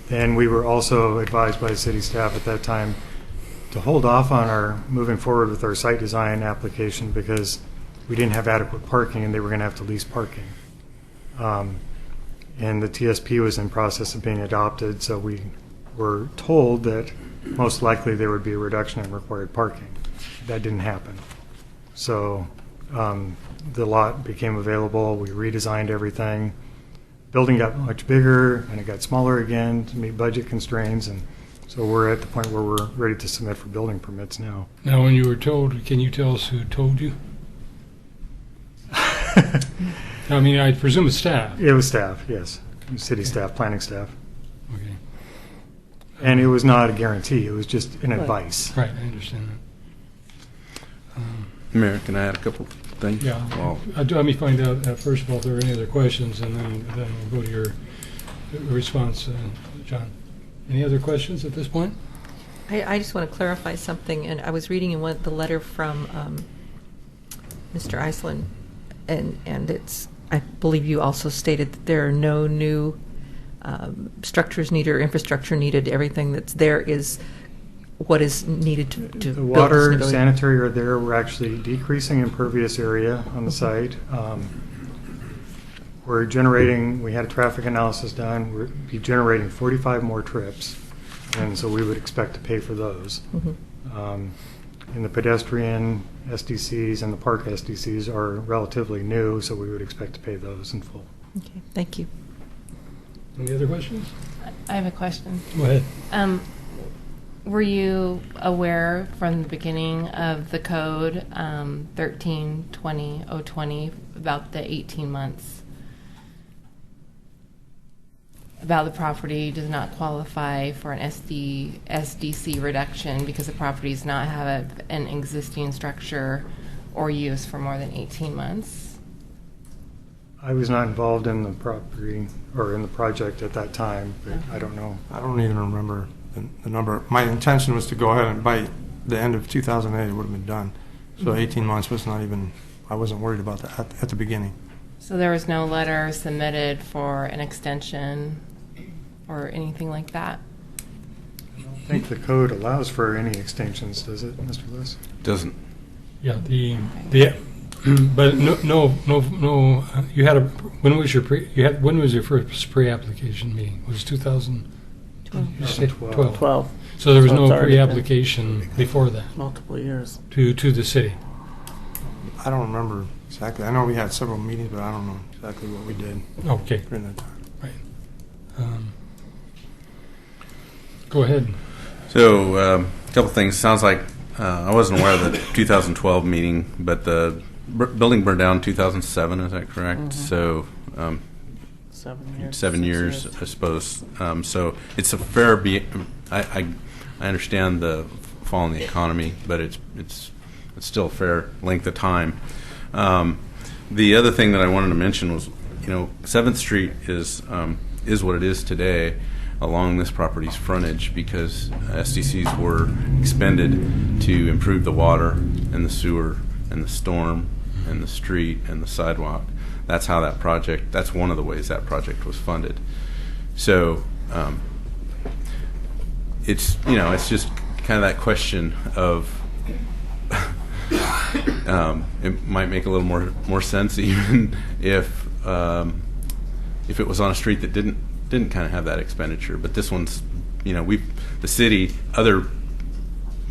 then we were also advised by city staff at that time to hold off on our moving forward with our site design application because we didn't have adequate parking and they were going to have to lease parking. And the TSP was in process of being adopted, so we were told that most likely there would be a reduction in required parking. That didn't happen. So the lot became available, we redesigned everything. Building got much bigger and it got smaller again to meet budget constraints, and so we're at the point where we're ready to submit for building permits now. Now, when you were told, can you tell us who told you? I mean, I presume it's staff. It was staff, yes. City staff, planning staff. Okay. And it was not a guarantee, it was just an advice. Right, I understand that. Mayor, can I add a couple things? Yeah. Well, Let me find out, first of all, if there are any other questions, and then we'll go to your response, John. Any other questions at this point? I just want to clarify something, and I was reading in the letter from Mr. Iceland, and it's, I believe you also stated that there are no new structures needed or infrastructure needed. Everything that's there is what is needed to The build water, this building? sanitary are there. We're actually decreasing impervious area on the site. We're generating, we had a traffic analysis done. We'll be generating 45 more trips, and so we would expect to pay for those. And the pedestrian SDCs and the park SDCs are relatively new, so we would expect to pay those in full. Okay, thank you. Any other questions? I have a question. Go ahead. Were you aware from the beginning of the code 13-20-020 about the 18 months? About the property does not qualify for an SDC reduction because the property does not have an existing structure or use for more than 18 months? I was not involved in the property or in the project at that time, but I don't know. I don't even remember the number. My intention was to go ahead and by the end of 2008 it would have been done. So 18 months was not even, I wasn't worried about that at the beginning. So there was no letter submitted for an extension or anything like that? I don't think the code allows for any extensions, does it, Mr. Lewis? Doesn't. Yeah, but no. You had when was your first pre-application meeting? Was it 2012? 12. So there was So no it's already been pre-application before that multiple years. to the city. I don't remember exactly. I know we had several meetings, but I don't know exactly what we did. Okay. During that time. Right. Go ahead. So, a couple things. Sounds like I wasn't aware of the 2012 meeting, but the building burned down in 2007. Is that correct? So, 7 years. 7 years, I suppose. So it's a fair. I understand the fall in the economy, but it's still a fair length of time. The other thing that I wanted to mention was, 7th Street is what it is today along this property's frontage because SDCs were expended to improve the water and the sewer and the storm and the street and the sidewalk. That's how that project, that's one of the ways that project was funded. So it's, it's just kind of that question of it might make a little more sense even if it was on a street that didn't kind of have that expenditure. But this one's, the city, other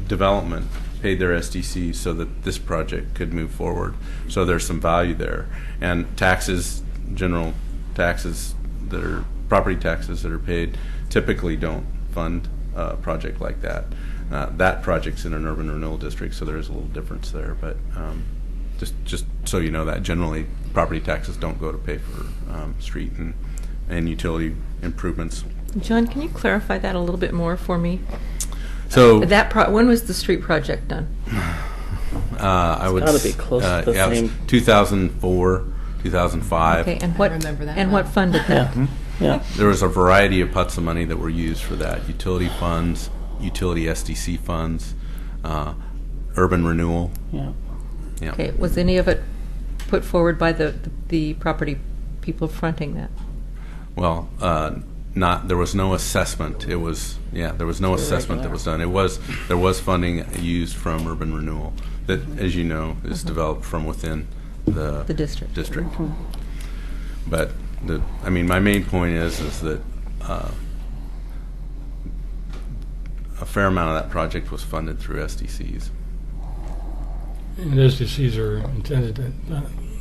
development paid their SDCs so that this project could move forward. So there's some value there. And taxes, general taxes that are property taxes that are paid typically don't fund a project like that. That project's in an urban renewal district, so there is a little difference there. But just so you know that generally property taxes don't go to pay for street and utility improvements. John, can you clarify that a little bit more for me? So when was the street project done? I would. It's gotta be close to the it was same. 2004, 2005. Okay, and what remember that and well. what funded that? Yeah. There was a variety of pots of money that were used for that: utility funds, utility SDC funds, urban renewal. Yeah. Yeah. Okay, was any of it put forward by the property people fronting that? Well, there was no assessment. There was no assessment that was done. There was funding used from urban renewal that, as you know, is developed from within the district. But my main point is that a fair amount of that project was funded through SDCs. And SDCs are intended to,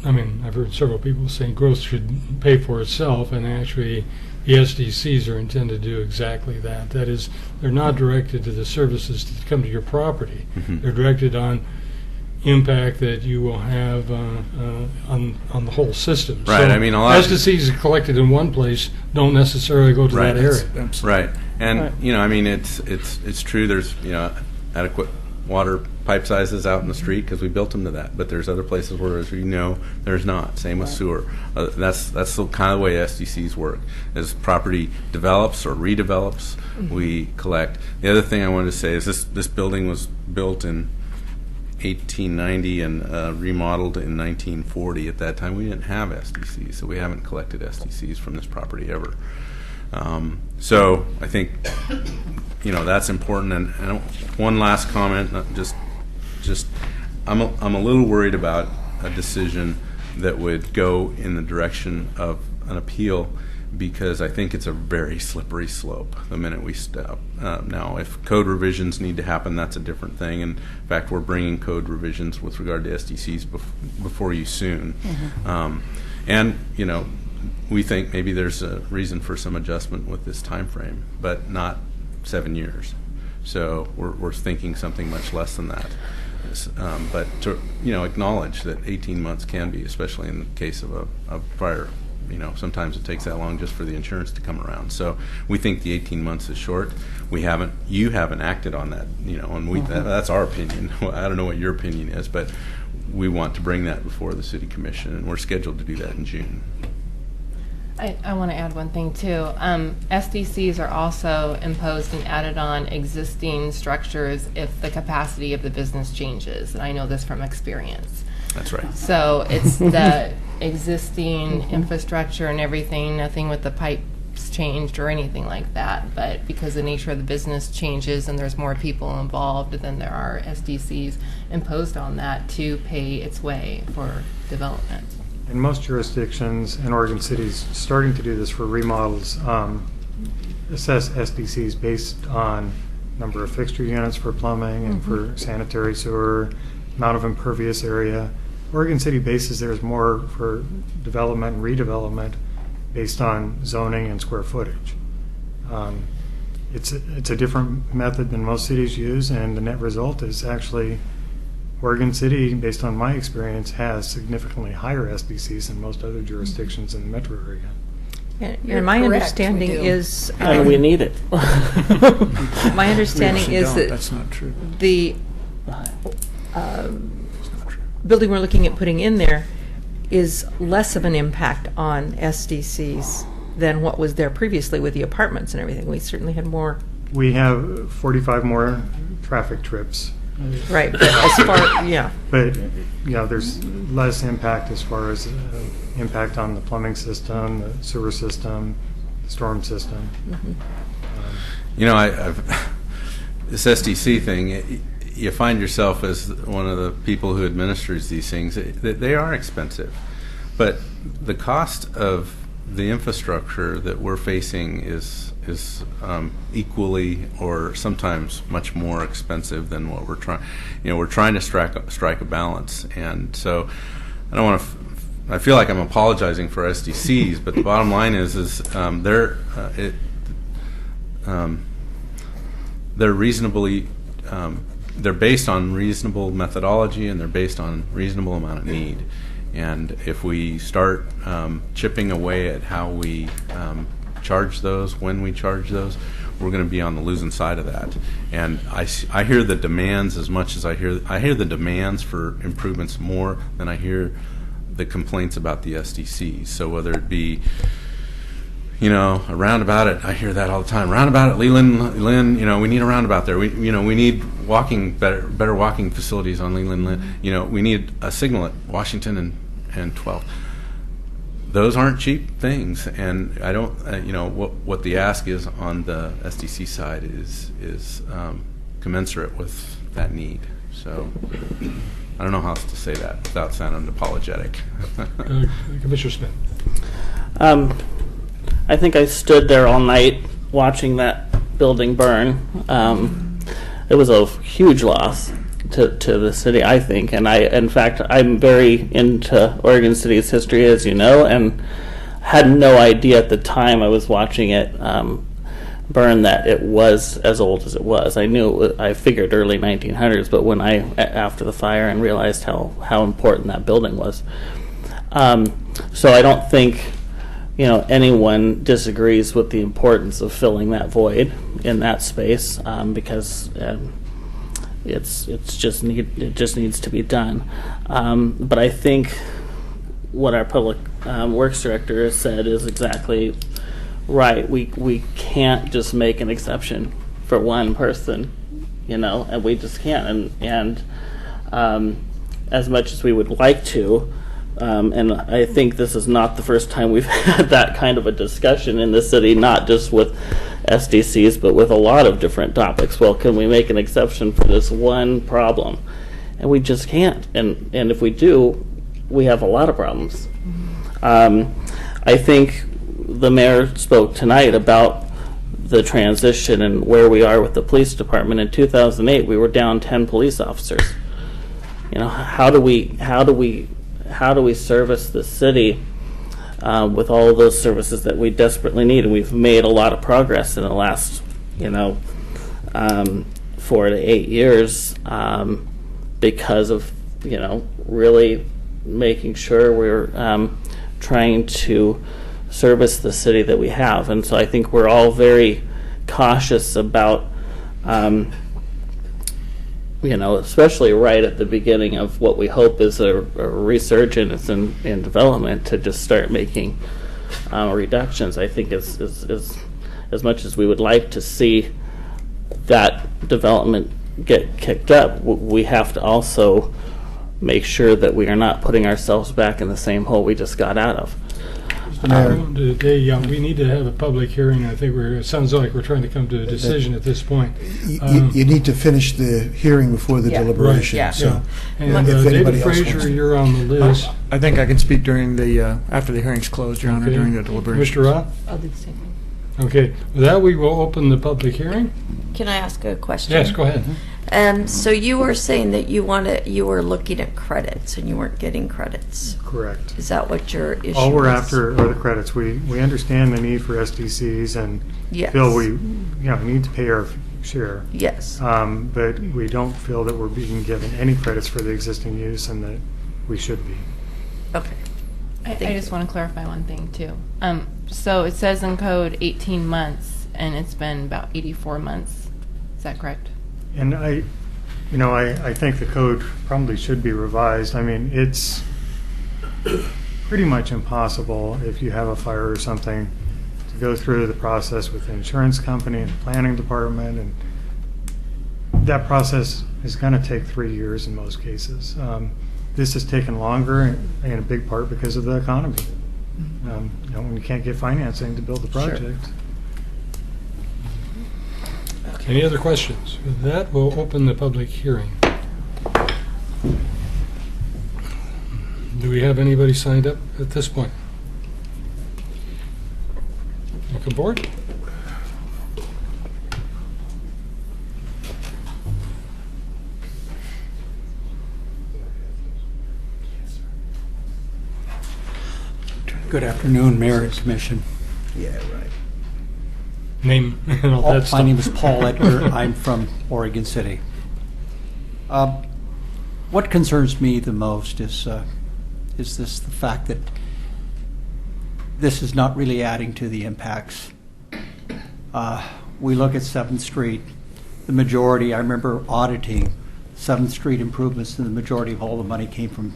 I've heard several people saying growth should pay for itself, and actually the SDCs are intended to do exactly that. That is, they're not directed to the services that come to your property. Mm-hmm. They're directed on impact that you will have on the whole system. Right, So a lot of SDCs collected in one place don't necessarily go to Right. that area. Right, and Right. it's true. There's adequate water pipe sizes out in the street because we built them to that. But there's other places where, as you know, there's not. Same with sewer. That's the kind of way SDCs work. As property develops or redevelops, we collect. The other thing I wanted to say is this building was built in 1890 and remodeled in 1940. At that time, we didn't have SDCs, so we haven't collected SDCs from this property ever. So I think that's important. And one last comment, I'm a little worried about a decision that would go in the direction of an appeal, because I think it's a very slippery slope the minute we step. Now, if code revisions need to happen, that's a different thing. And in fact, we're bringing code revisions with regard to SDCs before you soon. And, we think maybe there's a reason for some adjustment with this time frame, but not 7 years. So we're thinking something much less than that. But to acknowledge that 18 months can be, especially in the case of a fire, sometimes it takes that long just for the insurance to come around. So we think the 18 months is short. You haven't acted on that, and that's our opinion. I don't know what your opinion is, but we want to bring that before the City Commission, and we're scheduled to do that in June. I want to add one thing too. SDCs are also imposed and added on existing structures if the capacity of the business changes, and I know this from experience. That's right. So it's the existing infrastructure and everything, nothing with the pipes changed or anything like that, but because the nature of the business changes and there's more people involved, then there are SDCs imposed on that to pay its way for development. In most jurisdictions, and Oregon City's starting to do this for remodels, assess SDCs based on number of fixture units for plumbing and for sanitary sewer, amount of impervious area. Oregon City bases theirs more for development and redevelopment based on zoning and square footage. It's a different method than most cities use, and the net result is actually Oregon City, based on my experience, has significantly higher SDCs than most other jurisdictions in the metro area. And my understanding is, and we need it. my understanding is that that's not true. The building we're looking at putting in there is less of an impact on SDCs than what was there previously with the apartments and everything. We certainly had more. We have 45 more traffic trips. Right, but as far, yeah. But, there's less impact as far as impact on the plumbing system, the sewer system, the storm system. This SDC thing, you find yourself as one of the people who administers these things. They are expensive, but the cost of the infrastructure that we're facing is equally or sometimes much more expensive than what we're trying. We're trying to strike a balance, and so I don't want to. I feel like I'm apologizing for SDCs, but the bottom line is they're reasonably. They're based on reasonable methodology, and they're based on reasonable amount of need. And if we start chipping away at how we charge those, when we charge those, we're going to be on the losing side of that. And I hear the demands as much as I hear the demands for improvements more than I hear the complaints about the SDCs. So whether it be a roundabout at, I hear that all the time. Roundabout at Leland, Lynn, we need a roundabout there. We need better walking facilities on Leland, Lynn. We need a signal at Washington and 12th. Those aren't cheap things, and I don't. What the ask is on the SDC side is commensurate with that need. So I don't know how else to say that without sounding apologetic. Commissioner Smith. I think I stood there all night watching that building burn. It was a huge loss to the city, I think, and in fact, I'm very into Oregon City's history, as you know, and had no idea at the time I was watching it burn that it was as old as it was. I figured early 1900s, but when after the fire and realized how important that building was. So I don't think anyone disagrees with the importance of filling that void in that space, because it just needs to be done. But I think what our public works director has said is exactly right. We can't just make an exception for one person, and we just can't. And as much as we would like to, And I think this is not the first time we've had that kind of a discussion in the city, not just with SDCs, but with a lot of different topics. Well, can we make an exception for this one problem? And we just can't. And if we do, we have a lot of problems. I think the mayor spoke tonight about the transition and where we are with the police department. In 2008, we were down 10 police officers. You know, how do we service the city with all of those services that we desperately need? And we've made a lot of progress in the last, 4 to 8 years because of, really making sure we're trying to service the city that we have. And so I think we're all very cautious about, especially right at the beginning of what we hope is a resurgence in development, to just start making reductions. I think as much as we would like to see that development get kicked up, we have to also make sure that we are not putting ourselves back in the same hole we just got out of. We need to have a public hearing. I think it sounds like we're trying to come to a decision at this point. You need to finish the hearing before the deliberation. Right. So, And if David anybody else wants Frazier, to- you're on the list. I think I can speak during the, after the hearing's closed, Your Honor, Okay. during the deliberation. Mr. Roth? I'll do the same thing. Okay. With that, we will open the public hearing. Can I ask a question? Yes, go ahead. So you were saying that you were looking at credits and you weren't getting credits. Correct. Is that what your issue All we're is? after are the credits. We understand the need for SDCs and Yes. feel we need to pay our share. Yes. But we don't feel that we're being given any credits for the existing use and that we should be. Okay. I just want to clarify one thing too. So it says in code 18 months, and it's been about 84 months. Is that correct? And I think the code probably should be revised. I mean, it's pretty much impossible if you have a fire or something to go through the process with the insurance company and the planning department, and that process is going to take 3 years in most cases. This has taken longer in a big part because of the economy. When you can't get financing to build the project. Any other questions? With that, we'll open the public hearing. Do we have anybody signed up at this point? Welcome aboard. Good afternoon, Mayor and Commission. Yeah, right. Name and all that stuff. My name is Paul Edgar. I'm from Oregon City. What concerns me the most is the fact that this is not really adding to the impacts. We look at 7th Street. The majority, I remember auditing 7th Street improvements, and the majority of all the money came from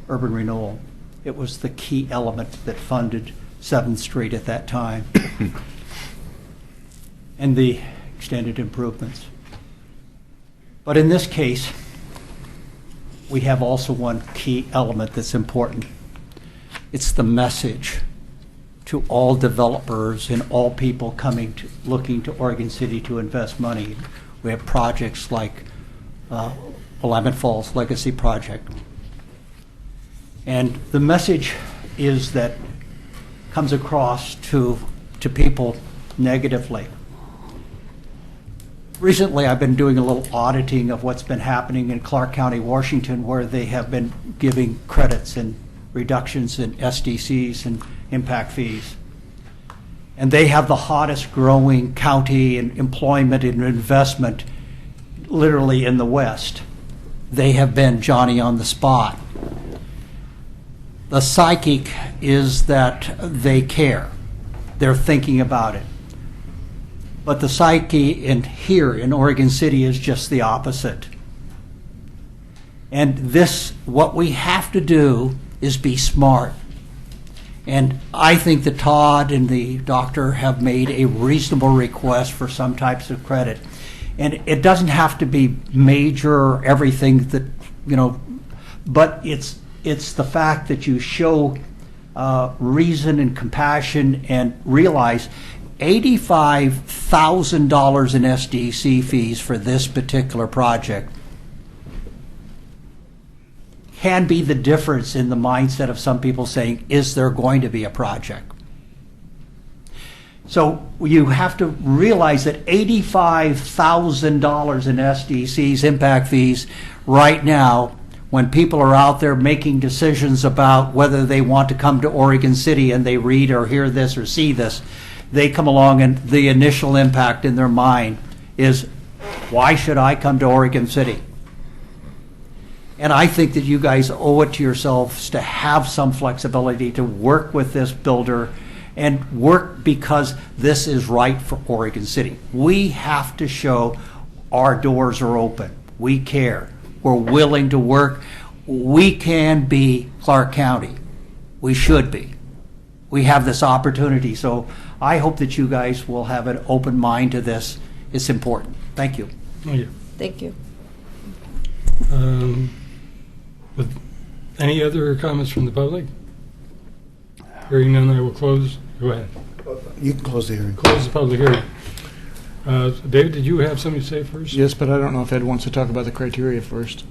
urban renewal. It was the key element that funded 7th Street at that time. And the extended improvements. But in this case, we have also one key element that's important. It's the message to all developers and all people looking to Oregon City to invest money. We have projects like Willamette Falls Legacy Project. And the message is that comes across to people negatively. Recently, I've been doing a little auditing of what's been happening in Clark County, Washington, where they have been giving credits and reductions in SDCs and impact fees. And they have the hottest growing county in employment and investment literally in the West. They have been Johnny on the spot. The psychic is that they care. They're thinking about it. But the psyche here in Oregon City is just the opposite. And what we have to do is be smart. And I think that Todd and the doctor have made a reasonable request for some types of credit. And it doesn't have to be major or everything that, but it's the fact that you show reason and compassion and realize $85,000 in SDC fees for this particular project can be the difference in the mindset of some people saying, is there going to be a project? So you have to realize that $85,000 in SDC's impact fees right now, when people are out there making decisions about whether they want to come to Oregon City and they read or hear this or see this, they come along and the initial impact in their mind is, why should I come to Oregon City? And I think that you guys owe it to yourselves to have some flexibility to work with this builder and work because this is right for Oregon City. We have to show our doors are open. We care. We're willing to work. We can be Clark County. We should be. We have this opportunity. So I hope that you guys will have an open mind to this. It's important. Thank you. Thank you. Thank you. With any other comments from the public? Hearing none, I will close. Go ahead. You can close the hearing. Close the public hearing. David, did you have something to say first? Yes, but I don't know if Ed wants to talk about the criteria first.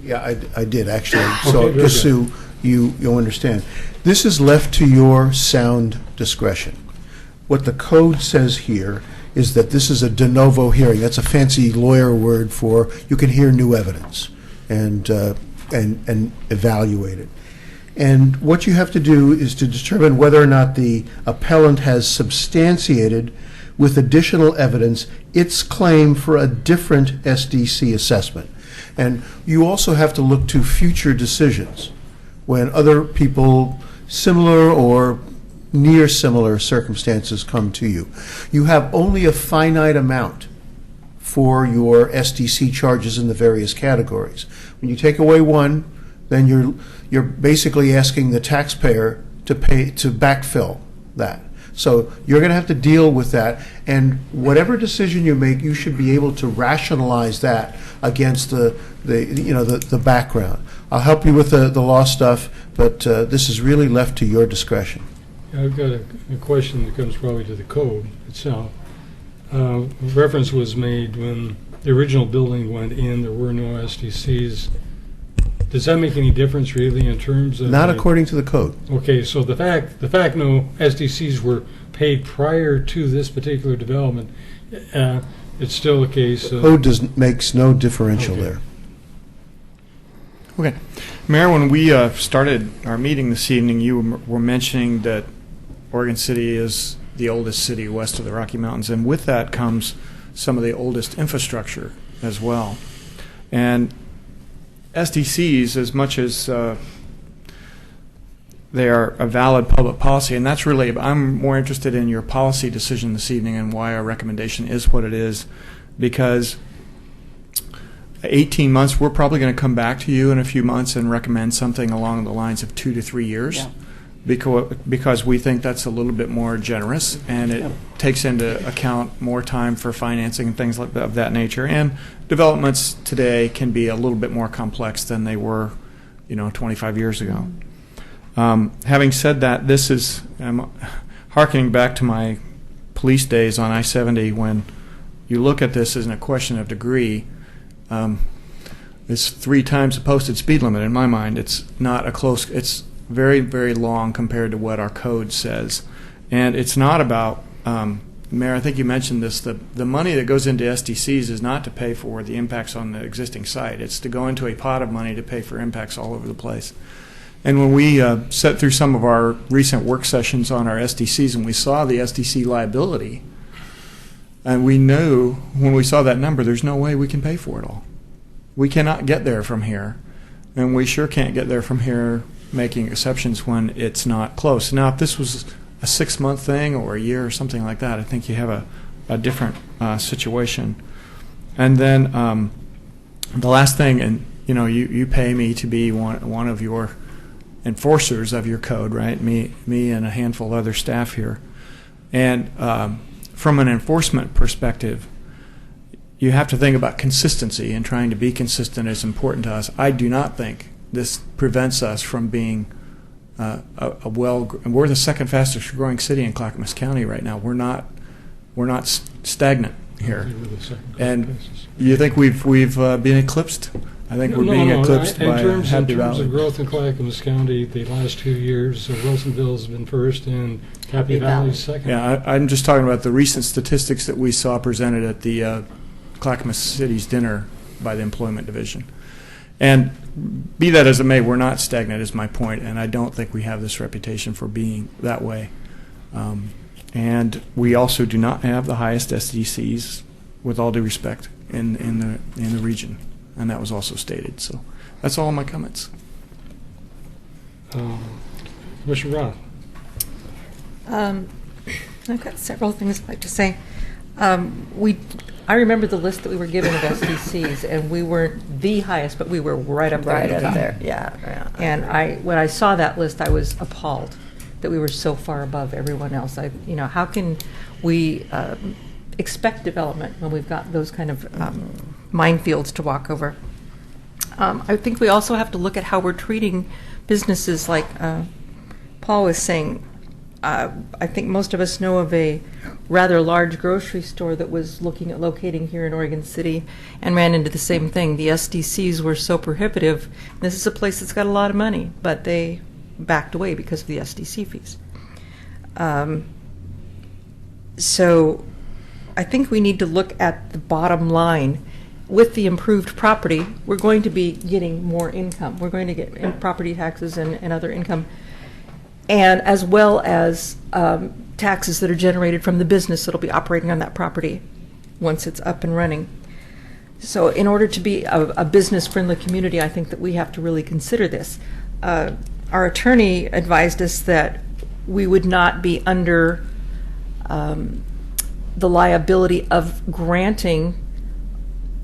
Yeah, I did actually. So Okay, just very so you'll understand, this is left to your sound discretion. What the code says here is that this is a de novo hearing. That's a fancy lawyer word for you can hear new evidence and evaluate it. And what you have to do is to determine whether or not the appellant has substantiated with additional evidence its claim for a different SDC assessment. And you also have to look to future decisions when other people similar or near similar circumstances come to you. You have only a finite amount for your SDC charges in the various categories. When you take away one, then you're basically asking the taxpayer to pay to backfill that. So you're going to have to deal with that, and whatever decision you make, you should be able to rationalize that against the background. I'll help you with the law stuff, but this is really left to your discretion. I've got a question that comes probably to the code itself. Reference was made when the original building went in, there were no SDCs. Does that make any difference really in terms of... Not according to the code. Okay, so the fact no SDCs were paid prior to this particular development, it's still a case of... Code makes no differential there. Okay. Mayor, when we started our meeting this evening, you were mentioning that Oregon City is the oldest city west of the Rocky Mountains, and with that comes some of the oldest infrastructure as well. And SDCs, as much as they are a valid public policy, and that's really, I'm more interested in your policy decision this evening and why our recommendation is what it is, because 18 months, we're probably going to come back to you in a few months and recommend something along the lines of 2 to 3 years. Yeah. Because we think that's a little bit more generous, and it takes into account more time for financing and things like that, of that nature. And developments today can be a little bit more complex than they were, 25 years ago. Having said that, this is hearkening back to my police days on I-70 when you look at this as a question of degree. It's 3 times the posted speed limit in my mind. It's not a close. It's very, very long compared to what our code says. And it's not about, Mayor, I think you mentioned this, the money that goes into SDCs is not to pay for the impacts on the existing site. It's to go into a pot of money to pay for impacts all over the place. And when we set through some of our recent work sessions on our SDCs and we saw the SDC liability, and we knew when we saw that number, there's no way we can pay for it all. We cannot get there from here. And we sure can't get there from here making exceptions when it's not close. Now, if this was a 6-month thing or a year or something like that, I think you have a different situation. And then the last thing, and you pay me to be one of your enforcers of your code, right? Me and a handful of other staff here. And from an enforcement perspective, you have to think about consistency, and trying to be consistent is important to us. I do not think this prevents us from being and we're the second fastest growing city in Clackamas County right now. We're not stagnant here. And you think we've been eclipsed? I think we're being eclipsed by in Happy terms Valley. of growth in Clackamas County, the last 2 years, Wilsonville's been first and Happy Valley's second. Yeah, I'm just talking about the recent statistics that we saw presented at the Clackamas City's dinner by the Employment Division. And be that as it may, we're not stagnant is my point, and I don't think we have this reputation for being that way. And we also do not have the highest SDCs, with all due respect, in the region, and that was also stated. So that's all my comments. Commissioner Roth. I've got several things I'd like to say. I remember the list that we were given of SDCs, and we weren't the highest, but we were right up there. Right up there, yeah. And when I saw that list, I was appalled that we were so far above everyone else. How can we expect development when we've got those kind of minefields to walk over? I think we also have to look at how we're treating businesses, like Paul was saying. I think most of us know of a rather large grocery store that was looking at locating here in Oregon City and ran into the same thing. The SDCs were so prohibitive. This is a place that's got a lot of money, but they backed away because of the SDC fees. So I think we need to look at the bottom line. With the improved property, we're going to be getting more income. We're going to get property taxes and other income, and as well as taxes that are generated from the business that will be operating on that property once it's up and running. So in order to be a business-friendly community, I think that we have to really consider this. Our attorney advised us that we would not be under the liability of granting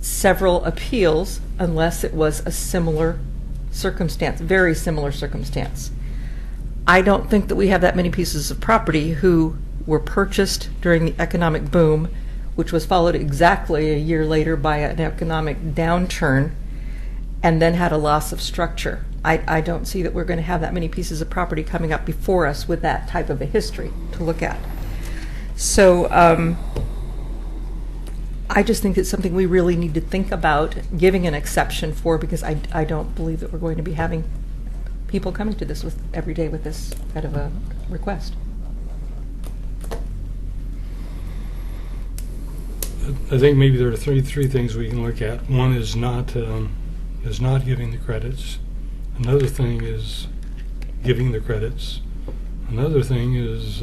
several appeals unless it was a similar circumstance, very similar circumstance. I don't think that we have that many pieces of property who were purchased during the economic boom, which was followed exactly a year later by an economic downturn, and then had a loss of structure. I don't see that we're going to have that many pieces of property coming up before us with that type of a history to look at. So I just think it's something we really need to think about giving an exception for, because I don't believe that we're going to be having people coming to this every day with this kind of a request. I think maybe there are three things we can look at. One is not giving the credits. Another thing is giving the credits. Another thing is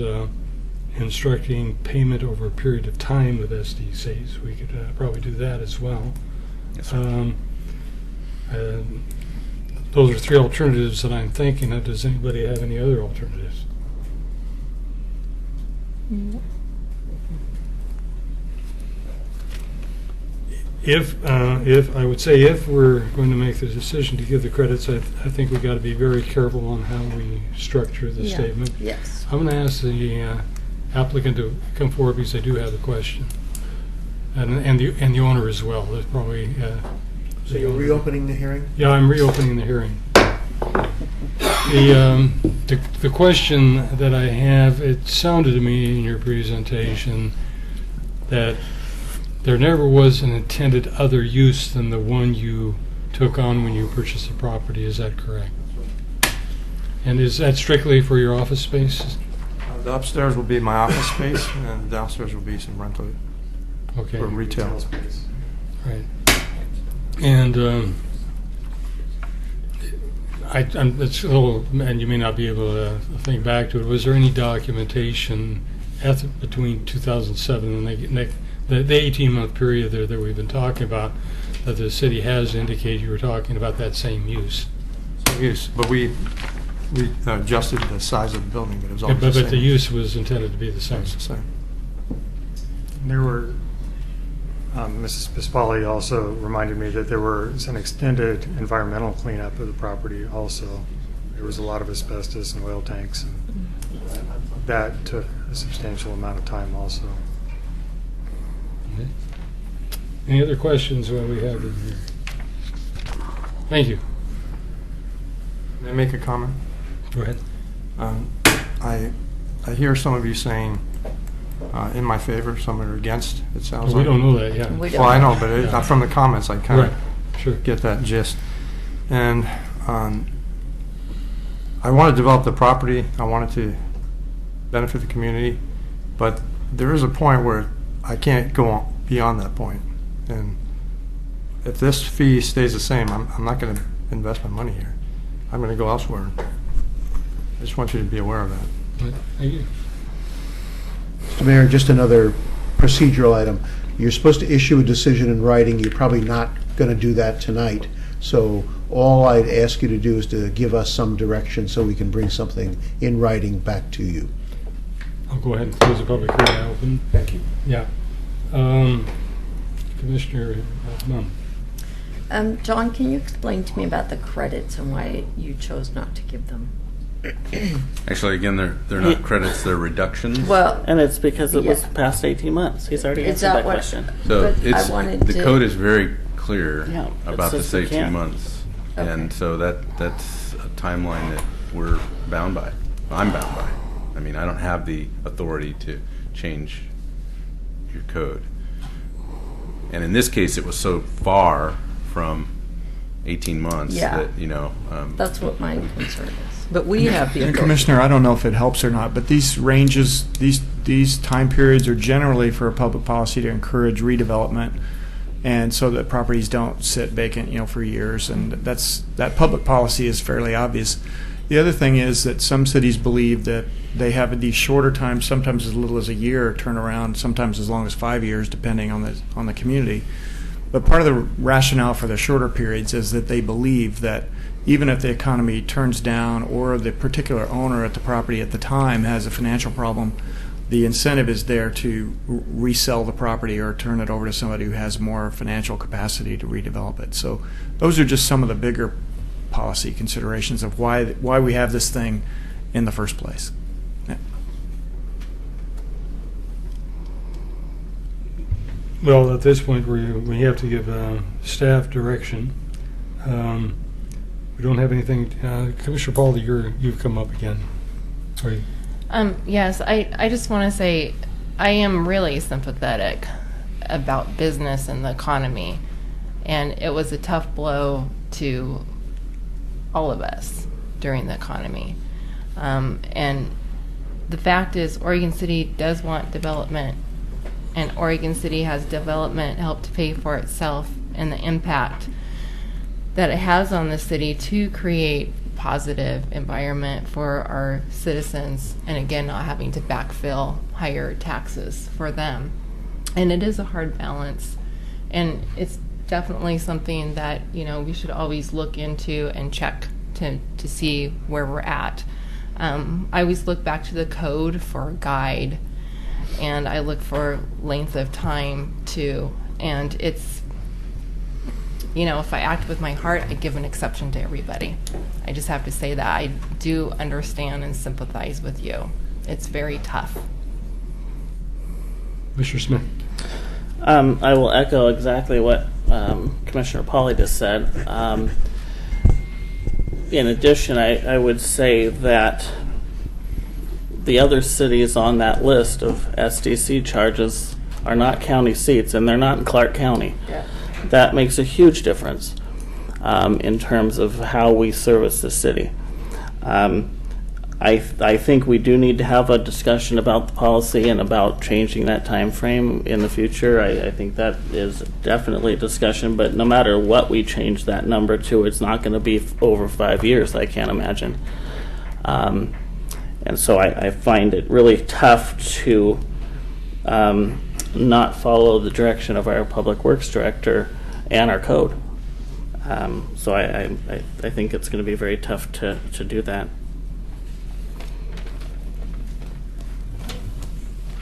instructing payment over a period of time with SDCs. We could probably do that as well. Yes, those are three alternatives that I'm thinking of. Does anybody have any other alternatives? If I would say if we're going to make the decision to give the credits, I think we've got to be very careful on how we structure the statement. Yes. I'm going to ask the applicant to come forward because I do have a question, and the owner as well. There's probably. So you're reopening the hearing? Yeah, I'm reopening the hearing. The question that I have, it sounded to me in your presentation that there never was an intended other use than the one you took on when you purchased the property. Is that correct? And is that strictly for your office space? The upstairs will be my office space, and downstairs will be some rental Okay. or retail. Right. And it's a little, and you may not be able to think back to it. Was there any documentation between 2007 and the 18-month period there that we've been talking about that the city has indicated you were talking about that same use? Use, but we adjusted the size of the building, but it was always But the same. the use was intended to be the same. It's the same. There were, Mrs. Pispali also reminded me that there was an extended environmental cleanup of the property also. There was a lot of asbestos and oil tanks, and that took a substantial amount of time also. Okay. Any other questions while we have it here? Thank you. May I make a comment? Go ahead. I hear some of you saying in my favor, some are against, it sounds We like. don't know that yet. We don't Well, I know, know. but Yeah. from the comments, I kind Right. Sure. of get that gist. And I want to develop the property, I want it to benefit the community, but there is a point where I can't go on beyond that point. And if this fee stays the same, I'm not going to invest my money here. I'm going to go elsewhere. I just want you to be aware of that. But, thank you. Mr. Mayor, just another procedural item. You're supposed to issue a decision in writing. You're probably not going to do that tonight. So all I'd ask you to do is to give us some direction so we can bring something in writing back to you. I'll go ahead and close the public hearing. I open. Thank you. Yeah. Commissioner Nunn. John, can you explain to me about the credits and why you chose not to give them? Actually, again, they're not credits, they're reductions. Well, And it's because it was Yeah. past 18 months. He's already Is answered that that what- question. So but I wanted the to- code is very clear Yeah, it about says this we 18 can't. months. Okay. And so that's a timeline that we're bound by. I'm bound by. I mean, I don't have the authority to change your code. And in this case, it was so far from 18 months Yeah. that, That's what my concern is. But we have the And authority. Commissioner, I don't know if it helps or not, but these ranges, these time periods are generally for a public policy to encourage redevelopment, and so that properties don't sit vacant, for years. And that public policy is fairly obvious. The other thing is that some cities believe that they have these shorter times, sometimes as little as a year turnaround, sometimes as long as 5 years, depending on the community. But part of the rationale for the shorter periods is that they believe that even if the economy turns down or the particular owner at the property at the time has a financial problem, the incentive is there to resell the property or turn it over to somebody who has more financial capacity to redevelop it. So those are just some of the bigger policy considerations of why we have this thing in the first place. Yeah. Well, at this point, we have to give staff direction. We don't have anything. Commissioner Paul, you've come up again. Sorry. Yes, I just want to say I am really sympathetic about business and the economy, and it was a tough blow to all of us during the economy. And the fact is, Oregon City does want development, and Oregon City has development help to pay for itself, and the impact that it has on the city to create positive environment for our citizens, and again, not having to backfill higher taxes for them. And it is a hard balance, and it's definitely something that we should always look into and check to see where we're at. I always look back to the code for a guide, and I look for length of time too, and it's if I act with my heart, I give an exception to everybody. I just have to say that I do understand and sympathize with you. It's very tough. Mr. Smith. I will echo exactly what Commissioner Pauly just said. In addition, I would say that the other cities on that list of SDC charges are not county seats, and they're not in Clark County. Yeah. That makes a huge difference in terms of how we service the city. I think we do need to have a discussion about the policy and about changing that time frame in the future. I think that is definitely a discussion, but no matter what we change that number to, it's not going to be over 5 years, I can't imagine. And so I find it really tough to not follow the direction of our Public Works Director and our code. So I think it's going to be very tough to do that.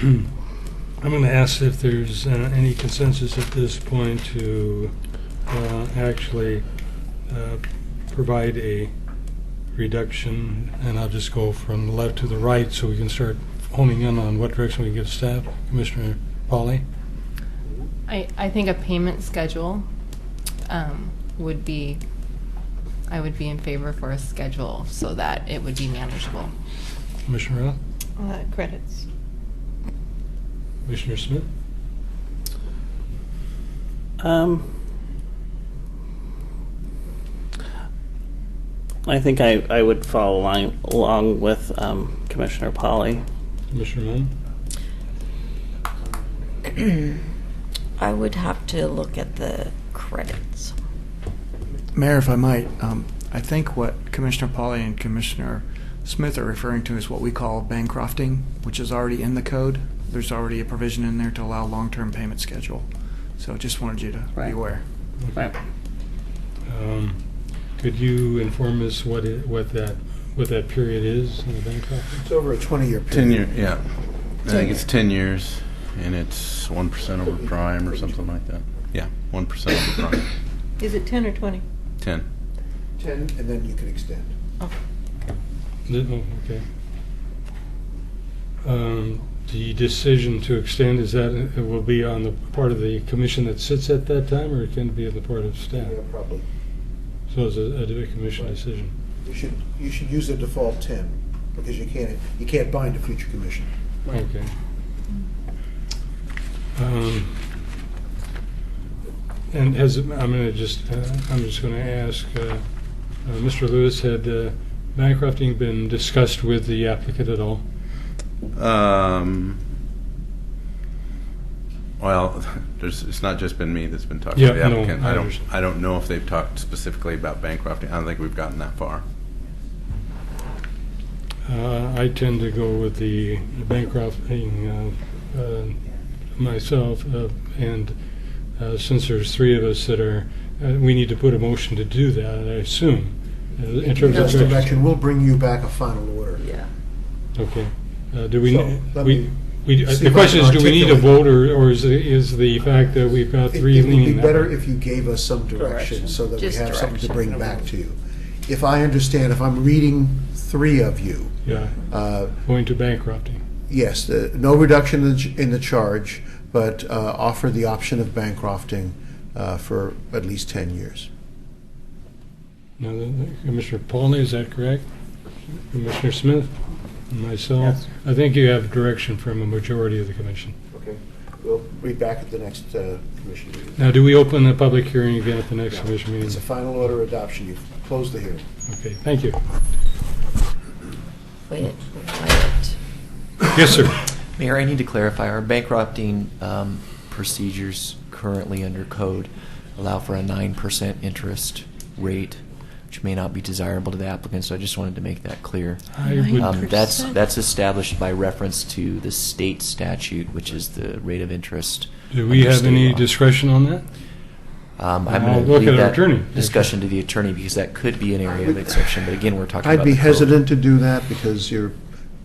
I'm going to ask if there's any consensus at this point to actually provide a reduction, and I'll just go from the left to the right so we can start homing in on what direction we can give staff. Commissioner Pauly? I think a payment schedule would be I would be in favor for a schedule so that it would be manageable. Commissioner Roth? Credits. Commissioner Smith? I think I would follow along with Commissioner Polly. Commissioner Munn? I would have to look at the credits. Mayor, if I might, I think what Commissioner Pauly and Commissioner Smith are referring to is what we call Bancrofting, which is already in the code. There's already a provision in there to allow long-term payment schedule. So just wanted you to be aware. Right. Could you inform us what that period is in the Bancrofting? It's over a 20-year period. 10 year, yeah. I think it's 10 years, and it's 1% over prime or something like that. Yeah, 1% over prime. Is it 10 or 20? 10. 10, and then you can extend. Oh. Okay. The decision to extend, is that it will be on the part of the commission that sits at that time, or it can be on the part of staff? Yeah, probably. So it's a commission decision. You should use the default 10, because you can't bind a future commission. Okay. And I'm just going to ask, Mr. Lewis, had Bancrofting been discussed with the applicant at all? Well, it's not just been me that's been talking to the applicant. No, I don't know if they've talked specifically about bankrupting. I don't think we've gotten that far. I tend to go with the bankrupting myself, and since there's three of us that are, we need to put a motion to do that, I assume. In terms of direction, we'll bring you back a final order. Yeah. Okay. Do we? So, the question is, do we need a vote, or is the fact that we've got three It would leaning be that better way? if you gave us some direction so that Just we have something to direction. bring back to you. If I understand, if I'm reading three of you, Yeah. Going to bankrupting. yes, no reduction in the charge, but offer the option of bankrupting for at least 10 years. Now, Commissioner Paulney, is that correct? Commissioner Smith? And myself? Yes. I think you have direction from a majority of the commission. Okay. We'll be back at the next commission meeting. Now, do we open the public hearing again at the next commission meeting? It's a final order adoption. You've closed the hearing. Okay, thank you. Wait. Yes, sir. Mayor, I need to clarify, our bankrupting procedures currently under code allow for a 9% interest rate, which may not be desirable to the applicant, so I just wanted to make that clear. That's established by reference to the state statute, which is the rate of interest. Do we under have state any law. discretion on that? I'm I'll going to look leave at our that attorney. discussion to the attorney, because that could be an area of exception, but again, we're talking I'd about be the code. hesitant to do that because you're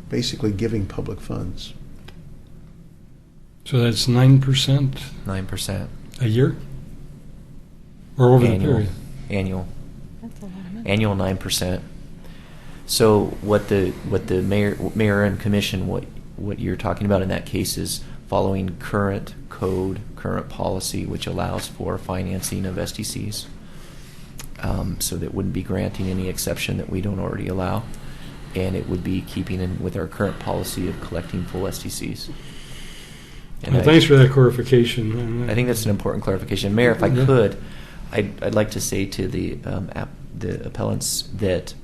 basically giving public funds. So that's 9%? 9%. A year? Or over the Annual. period? Annual. That's a lot of money. Annual 9%. So what the mayor and commission, what you're talking about in that case is following current code, current policy, which allows for financing of SDCs. So that wouldn't be granting any exception that we don't already allow, and it would be keeping in with our current policy of collecting full SDCs. And Well, thanks for that clarification. I think that's an important clarification. Mayor, if I Yeah. could, I'd like to say to the appellants that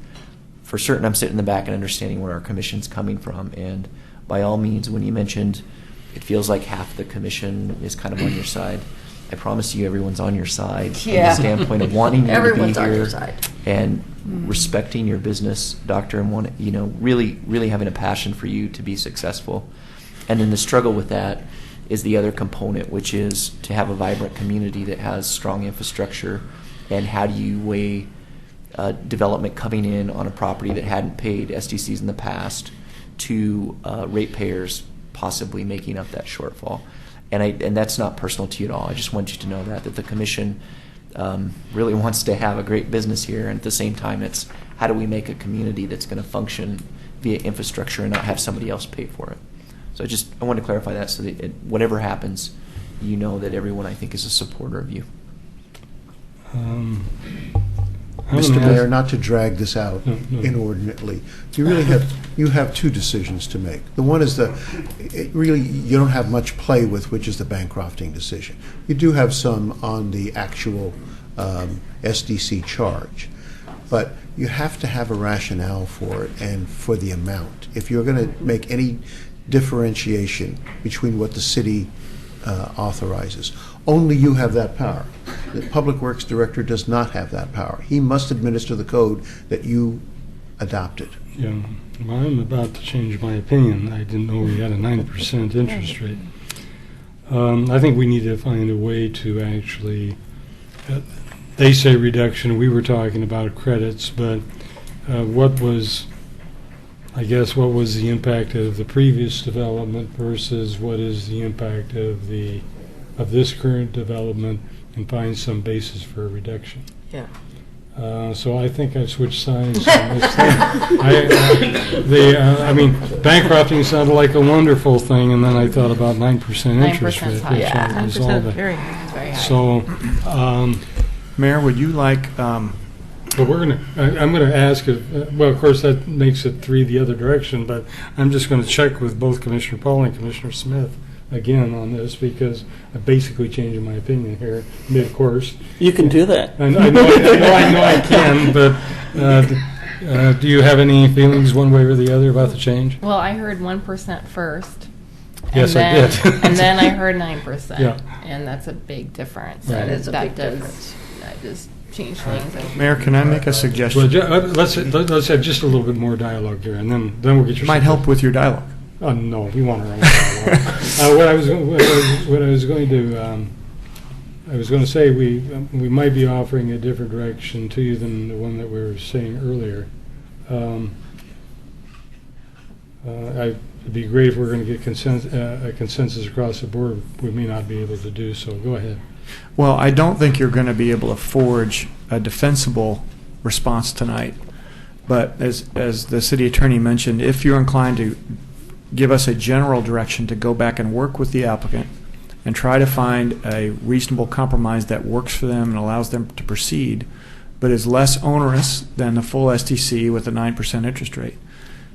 for certain I'm sitting in the back and understanding where our commission's coming from. And by all means, when you mentioned it feels like half the commission is kind of on your side, I promise you everyone's on your side from Yeah. the standpoint of wanting you Everyone's to be on here your side. and respecting your business, doctor, and really having a passion for you to be successful. And then the struggle with that is the other component, which is to have a vibrant community that has strong infrastructure. And how do you weigh development coming in on a property that hadn't paid SDCs in the past to ratepayers possibly making up that shortfall? And that's not personal to you at all. I just want you to know that the commission really wants to have a great business here, and at the same time, it's how do we make a community that's going to function via infrastructure and not have somebody else pay for it. So I want to clarify that so that whatever happens, you know that everyone, I think, is a supporter of you. I'm Mr. gonna Mayor, ask- not to drag this out No. inordinately, you have two decisions to make. The one is really, you don't have much play with, which is the Bancrofting decision. You do have some on the actual SDC charge, but you have to have a rationale for it and for the amount. If you're going to make any differentiation between what the city authorizes, only you have that power. The Public Works Director does not have that power. He must administer the code that you adopted. Yeah, well, I'm about to change my opinion. I didn't know we had a 9% interest rate. I think we need to find a way to actually, they say reduction, we were talking about credits, but what was the impact of the previous development versus what is the impact of this current development, and find some basis for a reduction. Yeah. So I think I've switched sides on this thing. I mean, bankrupting sounded like a wonderful thing, and then I thought about 9% interest 9% rate. high. which Yeah. I 9% resolved it. very high. Very high. So, Mayor, would you like, but I'm gonna ask if, well, of course, that makes it 3 the other direction, but I'm just gonna check with both Commissioner Paul and Commissioner Smith again on this, because I'm basically changing my opinion here mid-course. You can do that. I know I can, but do you have any feelings one way or the other about the change? Well, I heard 1% first. Yes, and I then, did. And then I heard 9%. Yeah. And that's a big difference. Right. And That is a big does, difference. That just changed things. Mayor, can I make a suggestion? Well, let's have just a little bit more dialogue here, and then we'll get your. Might help with your dialogue. Oh no, we want our own dialogue. What I was going to say, we might be offering a different direction to you than the one that we were saying earlier. It'd be great if we're going to get a consensus across the board. We may not be able to do so. Go ahead. Well, I don't think you're going to be able to forge a defensible response tonight. But as the city attorney mentioned, if you're inclined to give us a general direction to go back and work with the applicant and try to find a reasonable compromise that works for them and allows them to proceed, but is less onerous than the full STC with a 9% interest rate,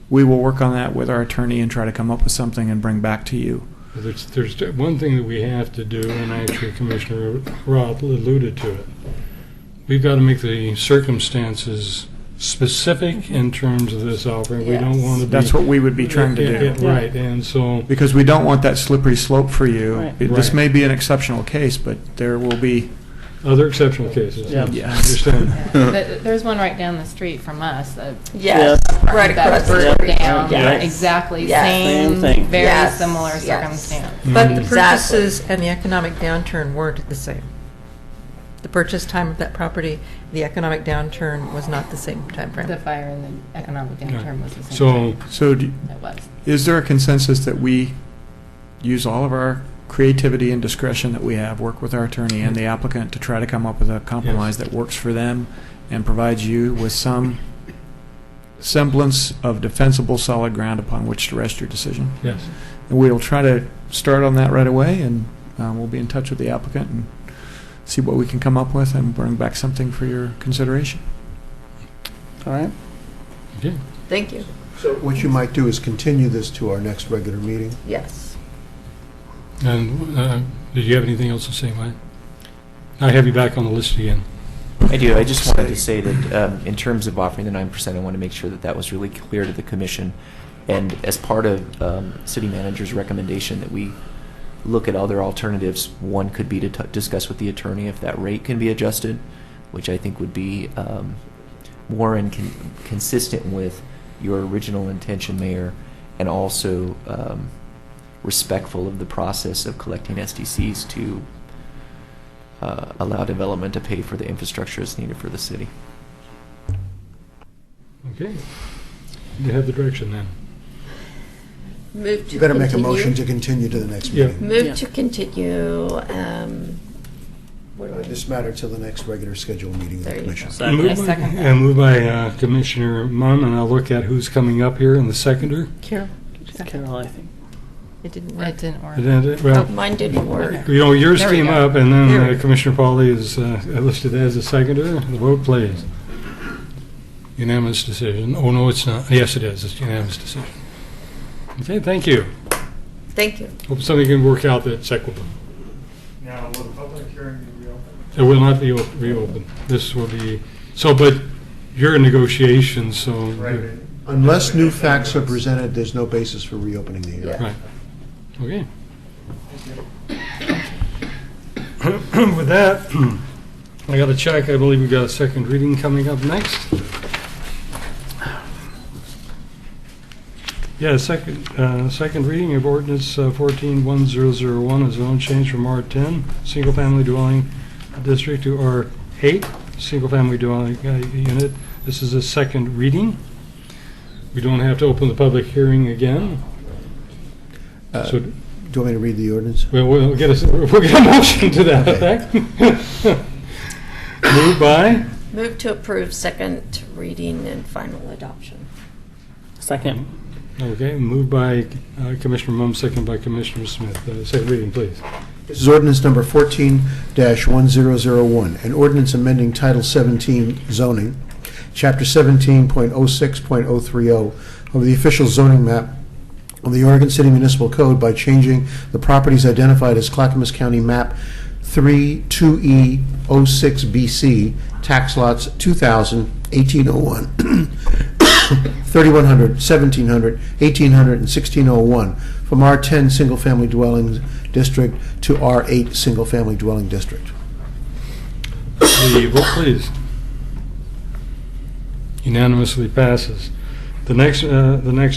we will work on that with our attorney and try to come up with something and bring back to you. There's one thing that we have to do, and actually Commissioner Roth alluded to it. We've got to make the circumstances specific in terms of this offering. We don't want to be... That's what we would be trying to do. Right, and so... Because we don't want that slippery slope for you. Right. This Right. may be an exceptional case, but there will be... Other exceptional cases. Yeah. I understand. There's one right down the street from us. Yes, right That across the burnt street. down. Yes. Exactly. Yes. Same thing. Very Yes. similar Yes. circumstance. But the Exactly. purchases and the economic downturn weren't the same. The purchase time of that property, the economic downturn was not the same time frame. The fire and the economic downturn was the same. So, So It was. is there a consensus that we use all of our creativity and discretion that we have, work with our attorney and the applicant to try to come up with a compromise that works for them and provides you with some semblance of defensible solid ground upon which to rest your decision? yes. And we'll try to start on that right away, and we'll be in touch with the applicant and see what we can come up with and bring back something for your consideration. All right. Okay. Thank you. So what you might do is continue this to our next regular meeting. Yes. And did you have anything else to say, Mike? I have you back on the list again. I do. I just wanted to say that in terms of offering the 9%, I want to make sure that that was really clear to the commission. And as part of city manager's recommendation that we look at other alternatives, one could be to discuss with the attorney if that rate can be adjusted, which I think would be more consistent with your original intention, Mayor, and also respectful of the process of collecting SDCs to allow development to pay for the infrastructure that's needed for the city. Okay. You have the direction then. Move to You better make a continue. motion to continue to the next Yeah. meeting. Move to continue. What do I This matter till the next regular scheduled meeting of the There you commission. go. I Moved by, second that. and moved by Commissioner Munn, and I'll look at who's coming up here in the seconder. Carol? Carol, I think. It didn't work. It didn't work. And then, well, Mine didn't work. you know, yours There we came go. up, and There we then go. Commissioner Pauly is listed as a seconder. The vote plays. Unanimous decision. Oh, no, it's not. Yes, it is. It's unanimous decision. Okay, thank you. Thank you. Hope something can work out that's equitable. Now, will the public hearing be reopened? It will not be reopened. This will be, so, but you're in negotiations, so. Right. Unless new facts are presented, there's no basis for reopening the hearing. Right. Okay. With that, I got to check. I believe we've got a second reading coming up next. Yeah, second reading of ordinance 14-1001, a zone change from R10, single-family dwelling district, to R8, single-family dwelling unit. This is a second reading. We don't have to open the public hearing again. So, Do you want me to read the ordinance? well, we'll get a motion to that effect. Moved by? Move to approve second reading and final adoption. Second. Okay, moved by Commissioner Mum, second by Commissioner Smith. Second reading, please. This is ordinance number 14-1001, an ordinance amending Title 17 zoning, Chapter 17.06.030 of the official zoning map of the Oregon City Municipal Code by changing the properties identified as Clackamas County Map 32E06BC, tax lots 2000, 1801, 3100, 1700, 1800, and 1601 from R10 single-family dwelling district to R8 single-family dwelling district. The vote, please. Unanimously passes. The next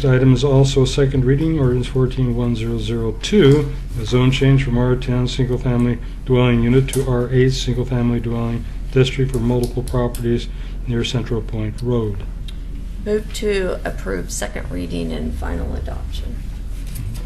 item is also second reading, ordinance 14-1002, a zone change from R10 single-family dwelling unit to R8 single-family dwelling district for multiple properties near Central Point Road. Move to approve second reading and final adoption.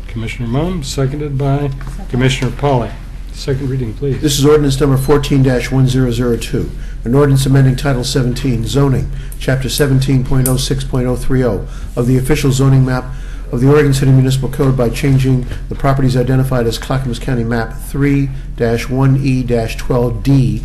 Commissioner Mum, seconded by Commissioner Polly. Second reading, please. This is ordinance number 14-1002, an ordinance amending Title 17 zoning, Chapter 17.06.030 of the official zoning map of the Oregon City Municipal Code by changing the properties identified as Clackamas County Map 3-1E-12D,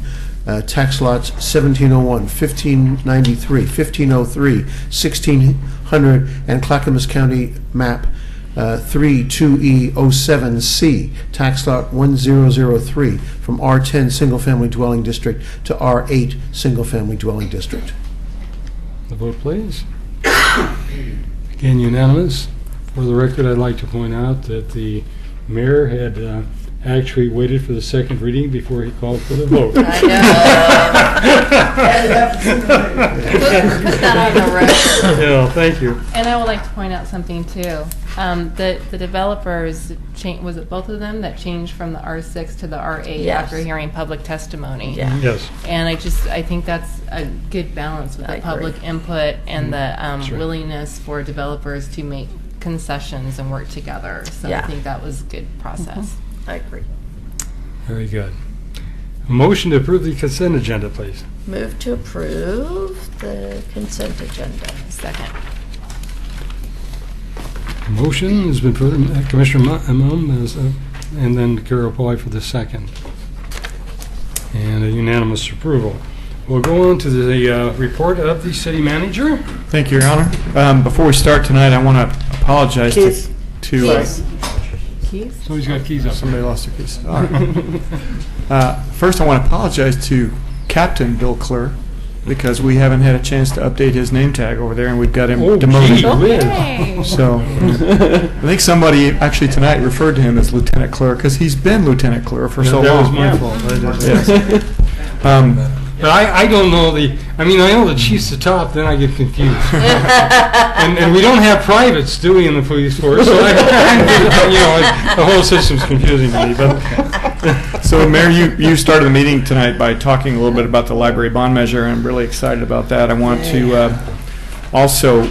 tax lots 1701, 1593, 1503, 1600, and Clackamas County Map 32E07C, tax lot 1003, from R10 single-family dwelling district to R8 single-family dwelling district. The vote, please. Again, unanimous. For the record, I'd like to point out that the mayor had actually waited for the second reading before he called for the vote. I know. Put that on the record. Yeah, thank you. And I would like to point out something too. The developers, was it both of them that changed from the R6 to the R8 Yes. after hearing public testimony? Yeah. Yes. And I think that's a good balance with I the agree. public input and the right. willingness for developers to make concessions and work together. So Yeah. I think that was a good process. I agree. Very good. A motion to approve the consent agenda, please. Move to approve the consent agenda. Second. Motion has been put, Commissioner Mum, and then Carol Polly for the second. And a unanimous approval. We'll go on to the report of the city manager. Thank you, Your Honor. Before we start tonight, I want to apologize Keys. to Keys. Somebody's got keys up. somebody lost their keys. All right. First, I want to apologize to Captain Bill Clure because we haven't had a chance to update his name tag over there, and we've got him demoted. gee whiz. Okay. So I think somebody actually tonight referred to him as Lieutenant Clure because he's been Lieutenant Clure for so That was long. my fault. I did Yes. But I don't know I know the chief's the top, then I get confused. and we don't have privates, do we, in the police force? So the whole system's confusing to me. But So, Mayor, you started the meeting tonight by talking a little bit about the library bond measure, and I'm really excited about that. I want to also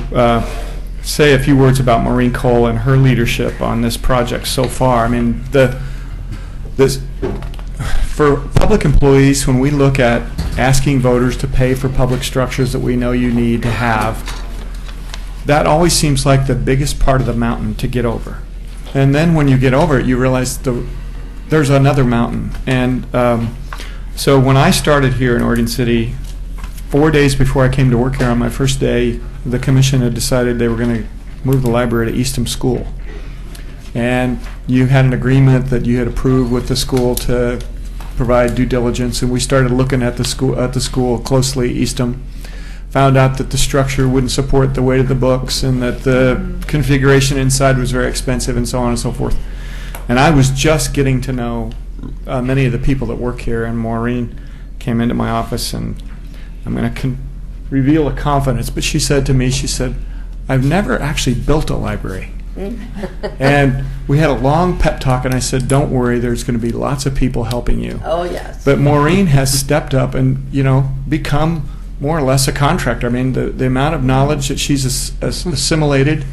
say a few words about Maureen Cole and her leadership on this project so far. I mean, for public employees, when we look at asking voters to pay for public structures that we know you need to have, that always seems like the biggest part of the mountain to get over. And then when you get over it, you realize there's another mountain. And so when I started here in Oregon City 4 days before I came to work here on my first day, the commission had decided they were going to move the library to Eastham School. And you had an agreement that you had approved with the school to provide due diligence, and we started looking at the school closely, Eastham. Found out that the structure wouldn't support the weight of the books and that the configuration inside was very expensive and so on and so forth. And I was just getting to know many of the people that work here, and Maureen came into my office, and I'm going to reveal a confidence, but she said to me, she said, I've never actually built a library. And we had a long pep talk, and I said, don't worry, there's going to be lots of people helping you. Oh, yes. But Maureen has stepped up and, become more or less a contractor. I mean, the amount of knowledge that she's assimilated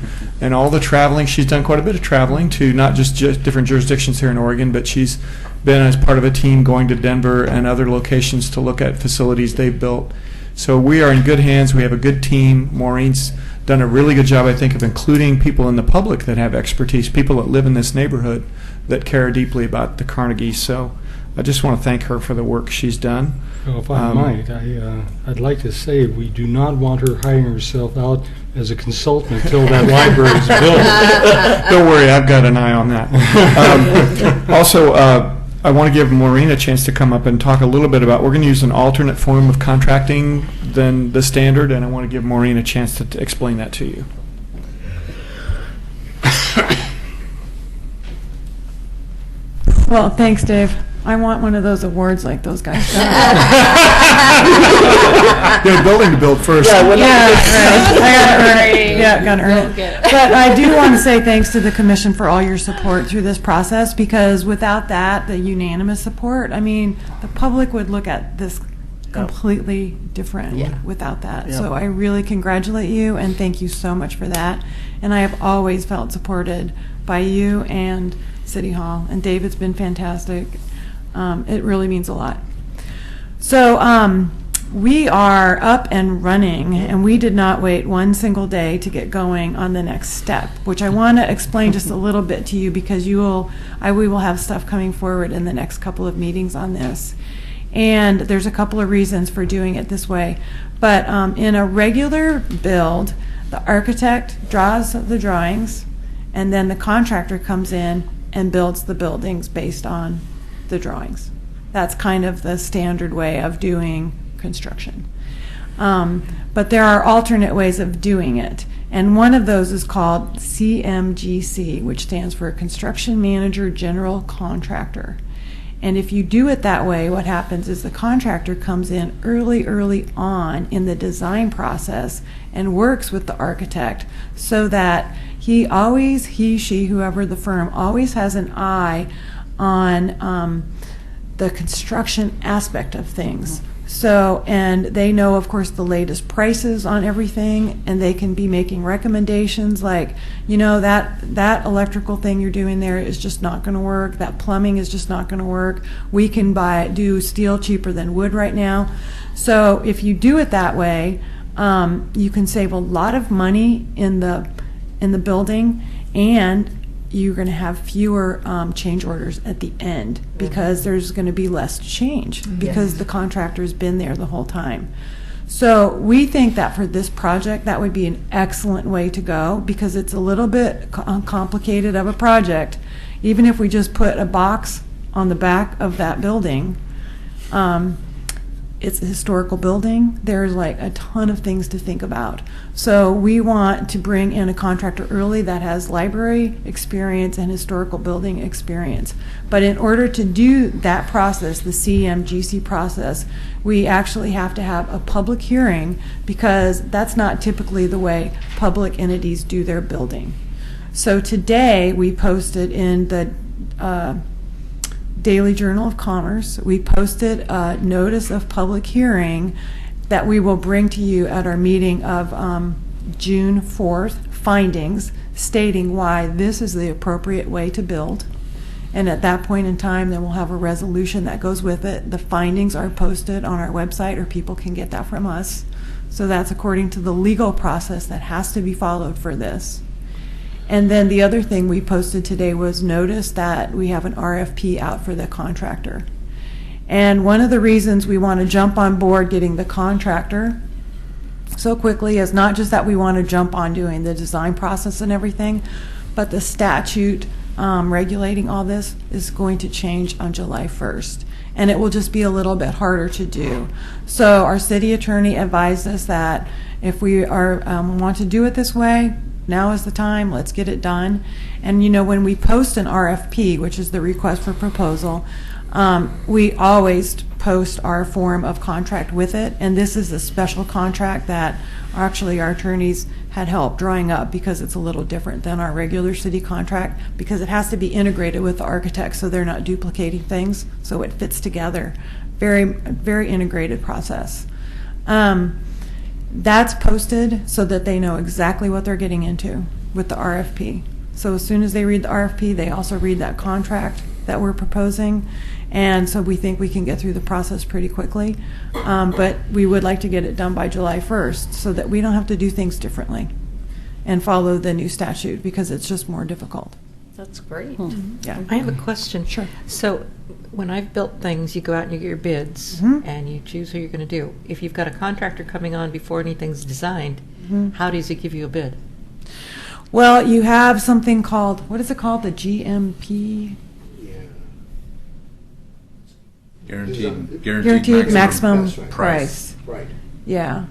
and all the traveling, she's done quite a bit of traveling to not just different jurisdictions here in Oregon, but she's been as part of a team going to Denver and other locations to look at facilities they've built. So we are in good hands. We have a good team. Maureen's done a really good job, I think, of including people in the public that have expertise, people that live in this neighborhood that care deeply about the Carnegie. So I just want to thank her for the work she's done. Well, if I might, I'd like to say we do not want her hiring herself out as a consultant until that library is built. Don't worry, I've got an eye on that. Also, I want to give Maureen a chance to come up and talk a little bit about, we're going to use an alternate form of contracting than the standard, and I want to give Maureen a chance to explain that to you. Well, thanks, Dave. I want one of those awards like those guys. They're building to build first. Yeah, right. I gotta earn it. Yeah, gotta earn it. But I do want to say thanks to the commission for all your support through this process, because without that, the unanimous support, I mean, the public would look at this completely different without that. Yeah. So I really congratulate you and thank you so much for that. And I have always felt supported by you and City Hall, and David's been fantastic. It really means a lot. So we are up and running, and we did not wait one single day to get going on the next step, which I want to explain just a little bit to you, because we will have stuff coming forward in the next couple of meetings on this. And there's a couple of reasons for doing it this way. But in a regular build, the architect draws the drawings, and then the contractor comes in and builds the buildings based on the drawings. That's kind of the standard way of doing construction. But there are alternate ways of doing it. And one of those is called CMGC, which stands for Construction Manager General Contractor. And if you do it that way, what happens is the contractor comes in early on in the design process and works with the architect so that he, she, whoever the firm, always has an eye on the construction aspect of things. So, and they know, of course, the latest prices on everything, and they can be making recommendations like, that electrical thing you're doing there is just not going to work. That plumbing is just not going to work. We can do steel cheaper than wood right now. So if you do it that way, you can save a lot of money in the building, and you're going to have fewer change orders at the end, because there's going to be less change because the contractor's been there the whole time. So we think that for this project, that would be an excellent way to go, because it's a little bit complicated of a project. Even if we just put a box on the back of that building, it's a historical building. There's like a ton of things to think about. So we want to bring in a contractor early that has library experience and historical building experience. But in order to do that process, the CMGC process, we actually have to have a public hearing, because that's not typically the way public entities do their building. So today we posted in the Daily Journal of Commerce, we posted a notice of public hearing that we will bring to you at our meeting of June 4th, findings stating why this is the appropriate way to build. And at that point in time, then we'll have a resolution that goes with it. The findings are posted on our website, or people can get that from us. So that's according to the legal process that has to be followed for this. And then the other thing we posted today was notice that we have an RFP out for the contractor. And one of the reasons we want to jump on board getting the contractor so quickly is not just that we want to jump on doing the design process and everything, but the statute regulating all this is going to change on July 1st. And it will just be a little bit harder to do. So our city attorney advised us that if we are want to do it this way, now is the time, let's get it done. And you know, when we post an RFP, which is the request for proposal, we always post our form of contract with it, and this is a special contract that actually our attorneys had help drawing up because it's a little different than our regular city contract because it has to be integrated with the architect so they're not duplicating things, so it fits together. Very, very integrated process. That's posted so that they know exactly what they're getting into with the RFP. So as soon as they read the RFP, they also read that contract that we're proposing. And so we think we can get through the process pretty quickly. But we would like to get it done by July 1st so that we don't have to do things differently and follow the new statute because it's just more difficult. That's great. Yeah. I have a question. Sure. So when I've built things, you go out and you get your bids and you choose who you're going to do. If you've got a contractor coming on before anything's designed, how does he give you a bid? Well, you have something called, what is it called? The GMP? Guaranteed maximum price. Right. Yeah.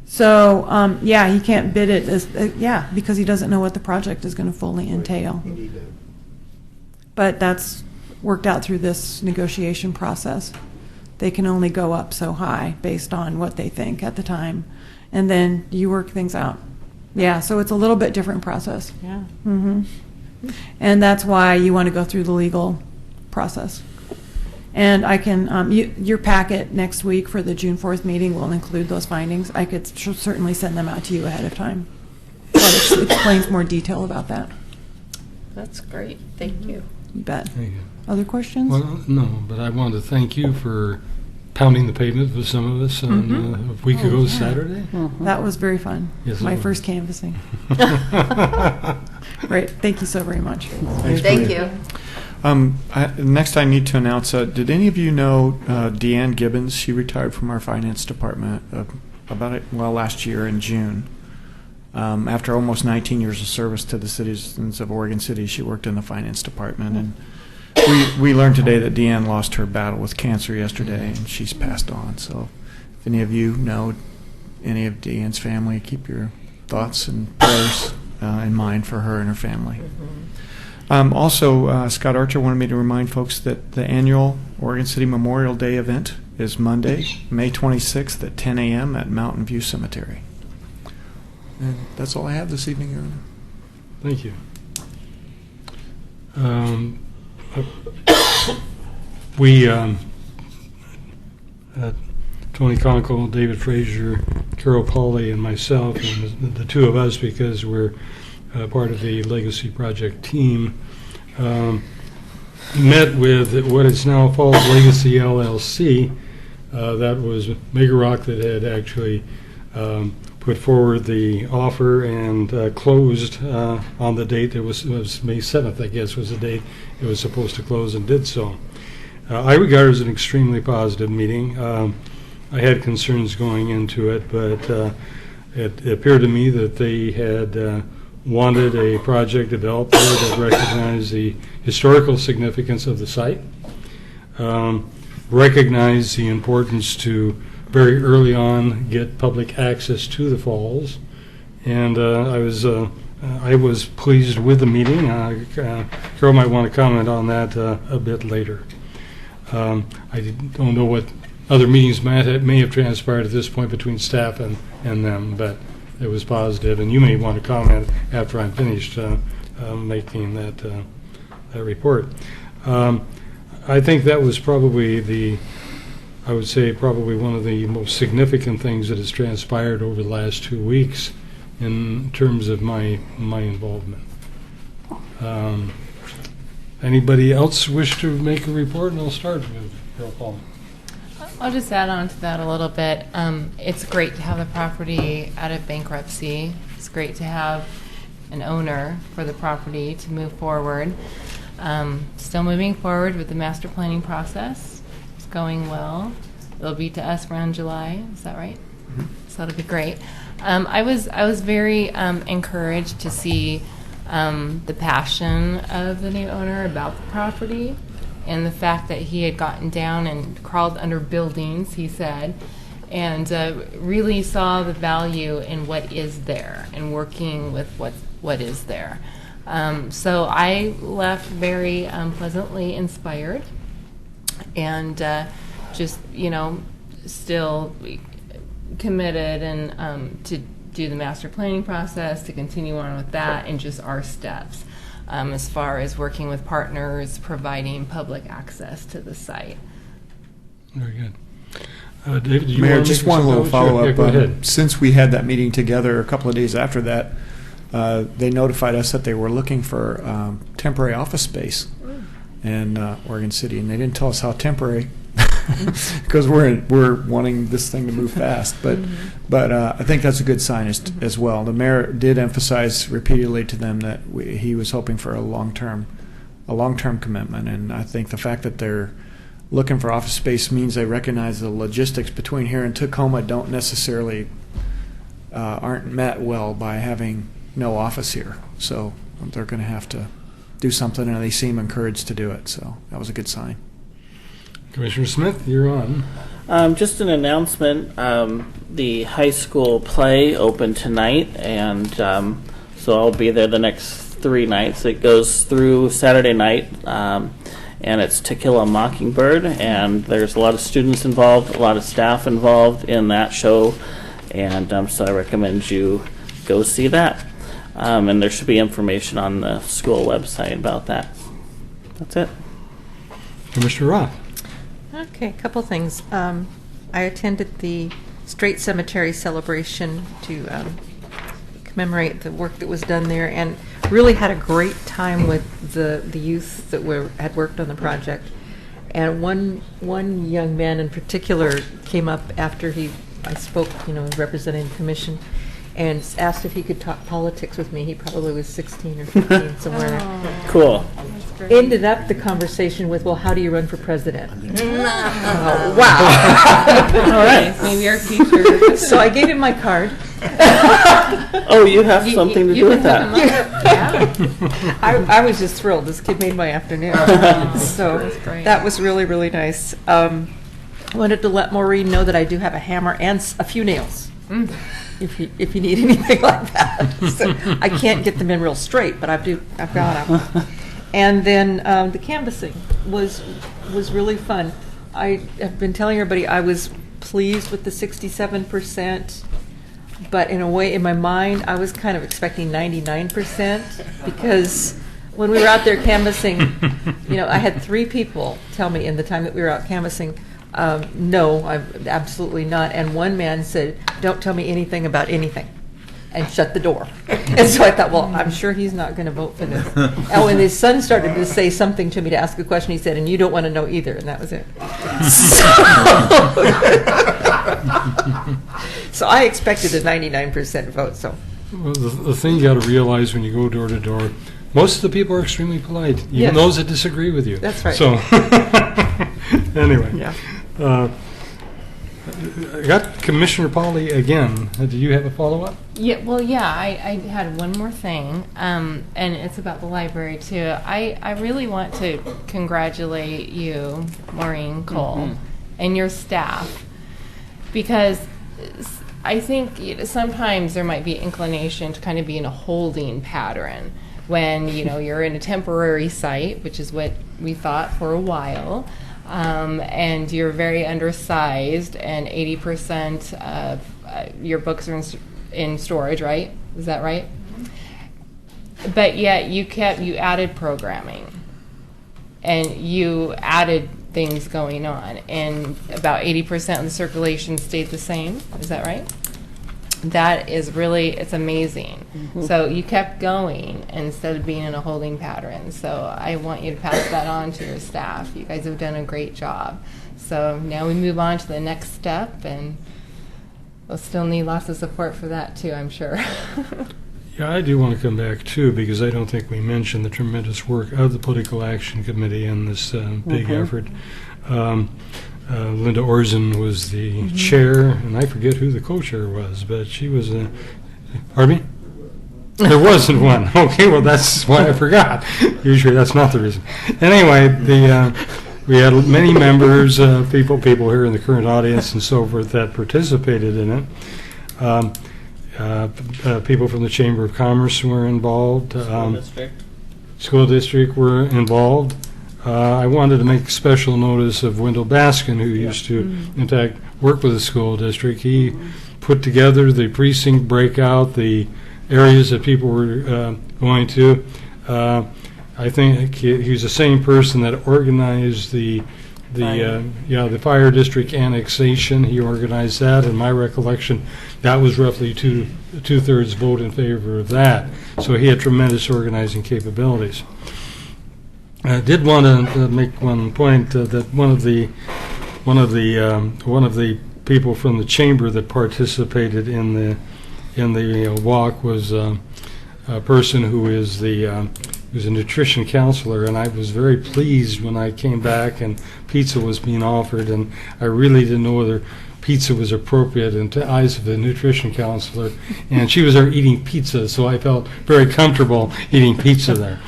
So, yeah, he can't bid it as, yeah, because he doesn't know what the project is going to fully entail. But that's worked out through this negotiation process. They can only go up so high based on what they think at the time. And then you work things out. Yeah, so it's a little bit different process. Yeah. And that's why you want to go through the legal process. And I can, your packet next week for the June 4th meeting will include those findings. I could certainly send them out to you ahead of time. But it explains more detail about that. That's great. Thank you. You bet. Thank you. Other questions? Well, no, but I want to thank you for pounding the pavement with some of us on a week ago Saturday. That was very fun. Yes, My it was. first canvassing. Right. Thank you so very much. Thank you. Next, I need to announce, did any of you know Deanne Gibbons? She retired from our finance department last year in June. After almost 19 years of service to the citizens of Oregon City, she worked in the finance department. And we learned today that Deanne lost her battle with cancer yesterday, and she's passed on. So if any of you know any of Deanne's family, keep your thoughts and prayers in mind for her and her family. Also, Scott Archer wanted me to remind folks that the annual Oregon City Memorial Day event is Monday, May 26th at 10 a.m. at Mountain View Cemetery. And that's all I have this evening, Your Honor. Thank you. Tony Conkle, David Frazier, Carol Pauley, and myself, and the two of us, because we're part of the Legacy Project team, met with what is now Falls Legacy LLC. That was Mega Rock that had actually put forward the offer and closed on the date. It was May 7th, I guess, was the date it was supposed to close, and did so. I regard it as an extremely positive meeting. I had concerns going into it, but it appeared to me that they had wanted a project developed there that recognized the historical significance of the site, recognized the importance to very early on get public access to the falls, and I was pleased with the meeting. Carol might want to comment on that a bit later. I don't know what other meetings may have transpired at this point between staff and them, but it was positive, and you may want to comment after I'm finished making that report. I think that was probably I would say probably one of the most significant things that has transpired over the last 2 weeks in terms of my involvement. Anybody else wish to make a report? And I'll start with Carol Paul. I'll just add on to that a little bit. It's great to have the property out of bankruptcy. It's great to have an owner for the property to move forward. Still moving forward with the master planning process. going well. It'll be to us around July. Is that right? So that'll be great. I was very encouraged to see the passion of the new owner about the property, and the fact that he had gotten down and crawled under buildings, he said, and really saw the value in what is there and working with what is there. So I left very pleasantly inspired, and just, still committed and to do the master planning process, to continue on with that, and just our steps as far as working with partners, providing public access to the site. Very good. David, do you Mayor, want to just make one some little comments? follow-up. Yeah, go ahead. Since we had that meeting together a couple of days after that, they notified us that they were looking for temporary office space in Oregon City, and they didn't tell us how temporary, because we're wanting this thing to move fast. But I think that's a good sign as well. The mayor did emphasize repeatedly to them that he was hoping for a long-term commitment, and I think the fact that they're looking for office space means they recognize the logistics between here and Tacoma don't necessarily aren't met well by having no office here. So they're going to have to do something, and they seem encouraged to do it. So that was a good sign. Commissioner Smith, you're on. Just an announcement. The high school play opened tonight, and so I'll be there the next 3 nights. It goes through Saturday night, and it's To Kill a Mockingbird, and there's a lot of students involved, a lot of staff involved in that show, and so I recommend you go see that. And there should be information on the school website about that. That's it. Commissioner Roth. Okay, a couple things. I attended the Strait Cemetery celebration to commemorate the work that was done there, and really had a great time with the youth that had worked on the project. And one young man in particular came up after I spoke, representing the commission, and asked if he could talk politics with me. He probably was 16 or 15, somewhere there. Cool. Ended up the conversation with, well, how do you run for president? Wow. All right, maybe our future. So I gave him my card. Oh, you have something to do with that. Yeah. I was just thrilled. This kid made my afternoon. So That's great. that was really, really nice. Wanted to let Maureen know that I do have a hammer and a few nails. If you need anything like that. So I can't get them in real straight, but I've got them. And then the canvassing was really fun. I have been telling everybody I was pleased with the 67%, but in a way, in my mind, I was kind of expecting 99%, because when we were out there canvassing, I had 3 people tell me in the time that we were out canvassing, no, I'm absolutely not. And one man said, don't tell me anything about anything, and shut the door. And so I thought, well, I'm sure he's not going to vote for this. Oh, and his son started to say something to me, to ask a question. He said, and you don't want to know either, and that was it. So I expected a 99% vote. So Well, the thing you got to realize when you go door to door, most of the people are extremely polite, even Yes. those that disagree with you. That's right. So, anyway. Yeah. I got Commissioner Pauley again. Do you have a follow-up? I had one more thing, and it's about the library too. I really want to congratulate you, Maureen Cole, and your staff, because I think sometimes there might be inclination to kind of be in a holding pattern when you're in a temporary site, which is what we thought for a while. And you're very undersized, and 80% of your books are in storage, right? Is that right? But yet you added programming, and you added things going on, and about 80% of the circulation stayed the same. Is that right? That is really, it's amazing. So you kept going instead of being in a holding pattern. So I want you to pass that on to your staff. You guys have done a great job. So now we move on to the next step, and we'll still need lots of support for that too, I'm sure. Yeah, I do want to come back too, because I don't think we mentioned the tremendous work of the Political Action Committee in this big effort. Linda Orzen was the chair, and I forget who the co-chair was, but she was a. Pardon me? There wasn't one. Okay, well that's why I forgot. Usually that's not the reason. Anyway, we had many members, people here in the current audience and so forth that participated in it. People from the Chamber of Commerce were involved. School district were involved. I wanted to make special notice of Wendell Baskin, who used to, in fact, work with the school district. He put together the precinct breakout, the areas that people were going to. I think he's the same person that organized the fire district annexation. He organized that. In my recollection, that was roughly two-thirds vote in favor of that. So he had tremendous organizing capabilities. I did want to make one point that one of the people from the chamber that participated in the walk was a person who is who's a nutrition counselor, and I was very pleased when I came back and pizza was being offered, and I really didn't know whether pizza was appropriate in the eyes of the nutrition counselor, and she was there eating pizza, so I felt very comfortable eating pizza there.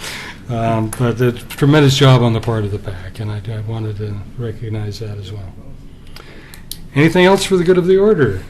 But a tremendous job on the part of the PAC, and I wanted to recognize that as well. Anything else for the good of the order?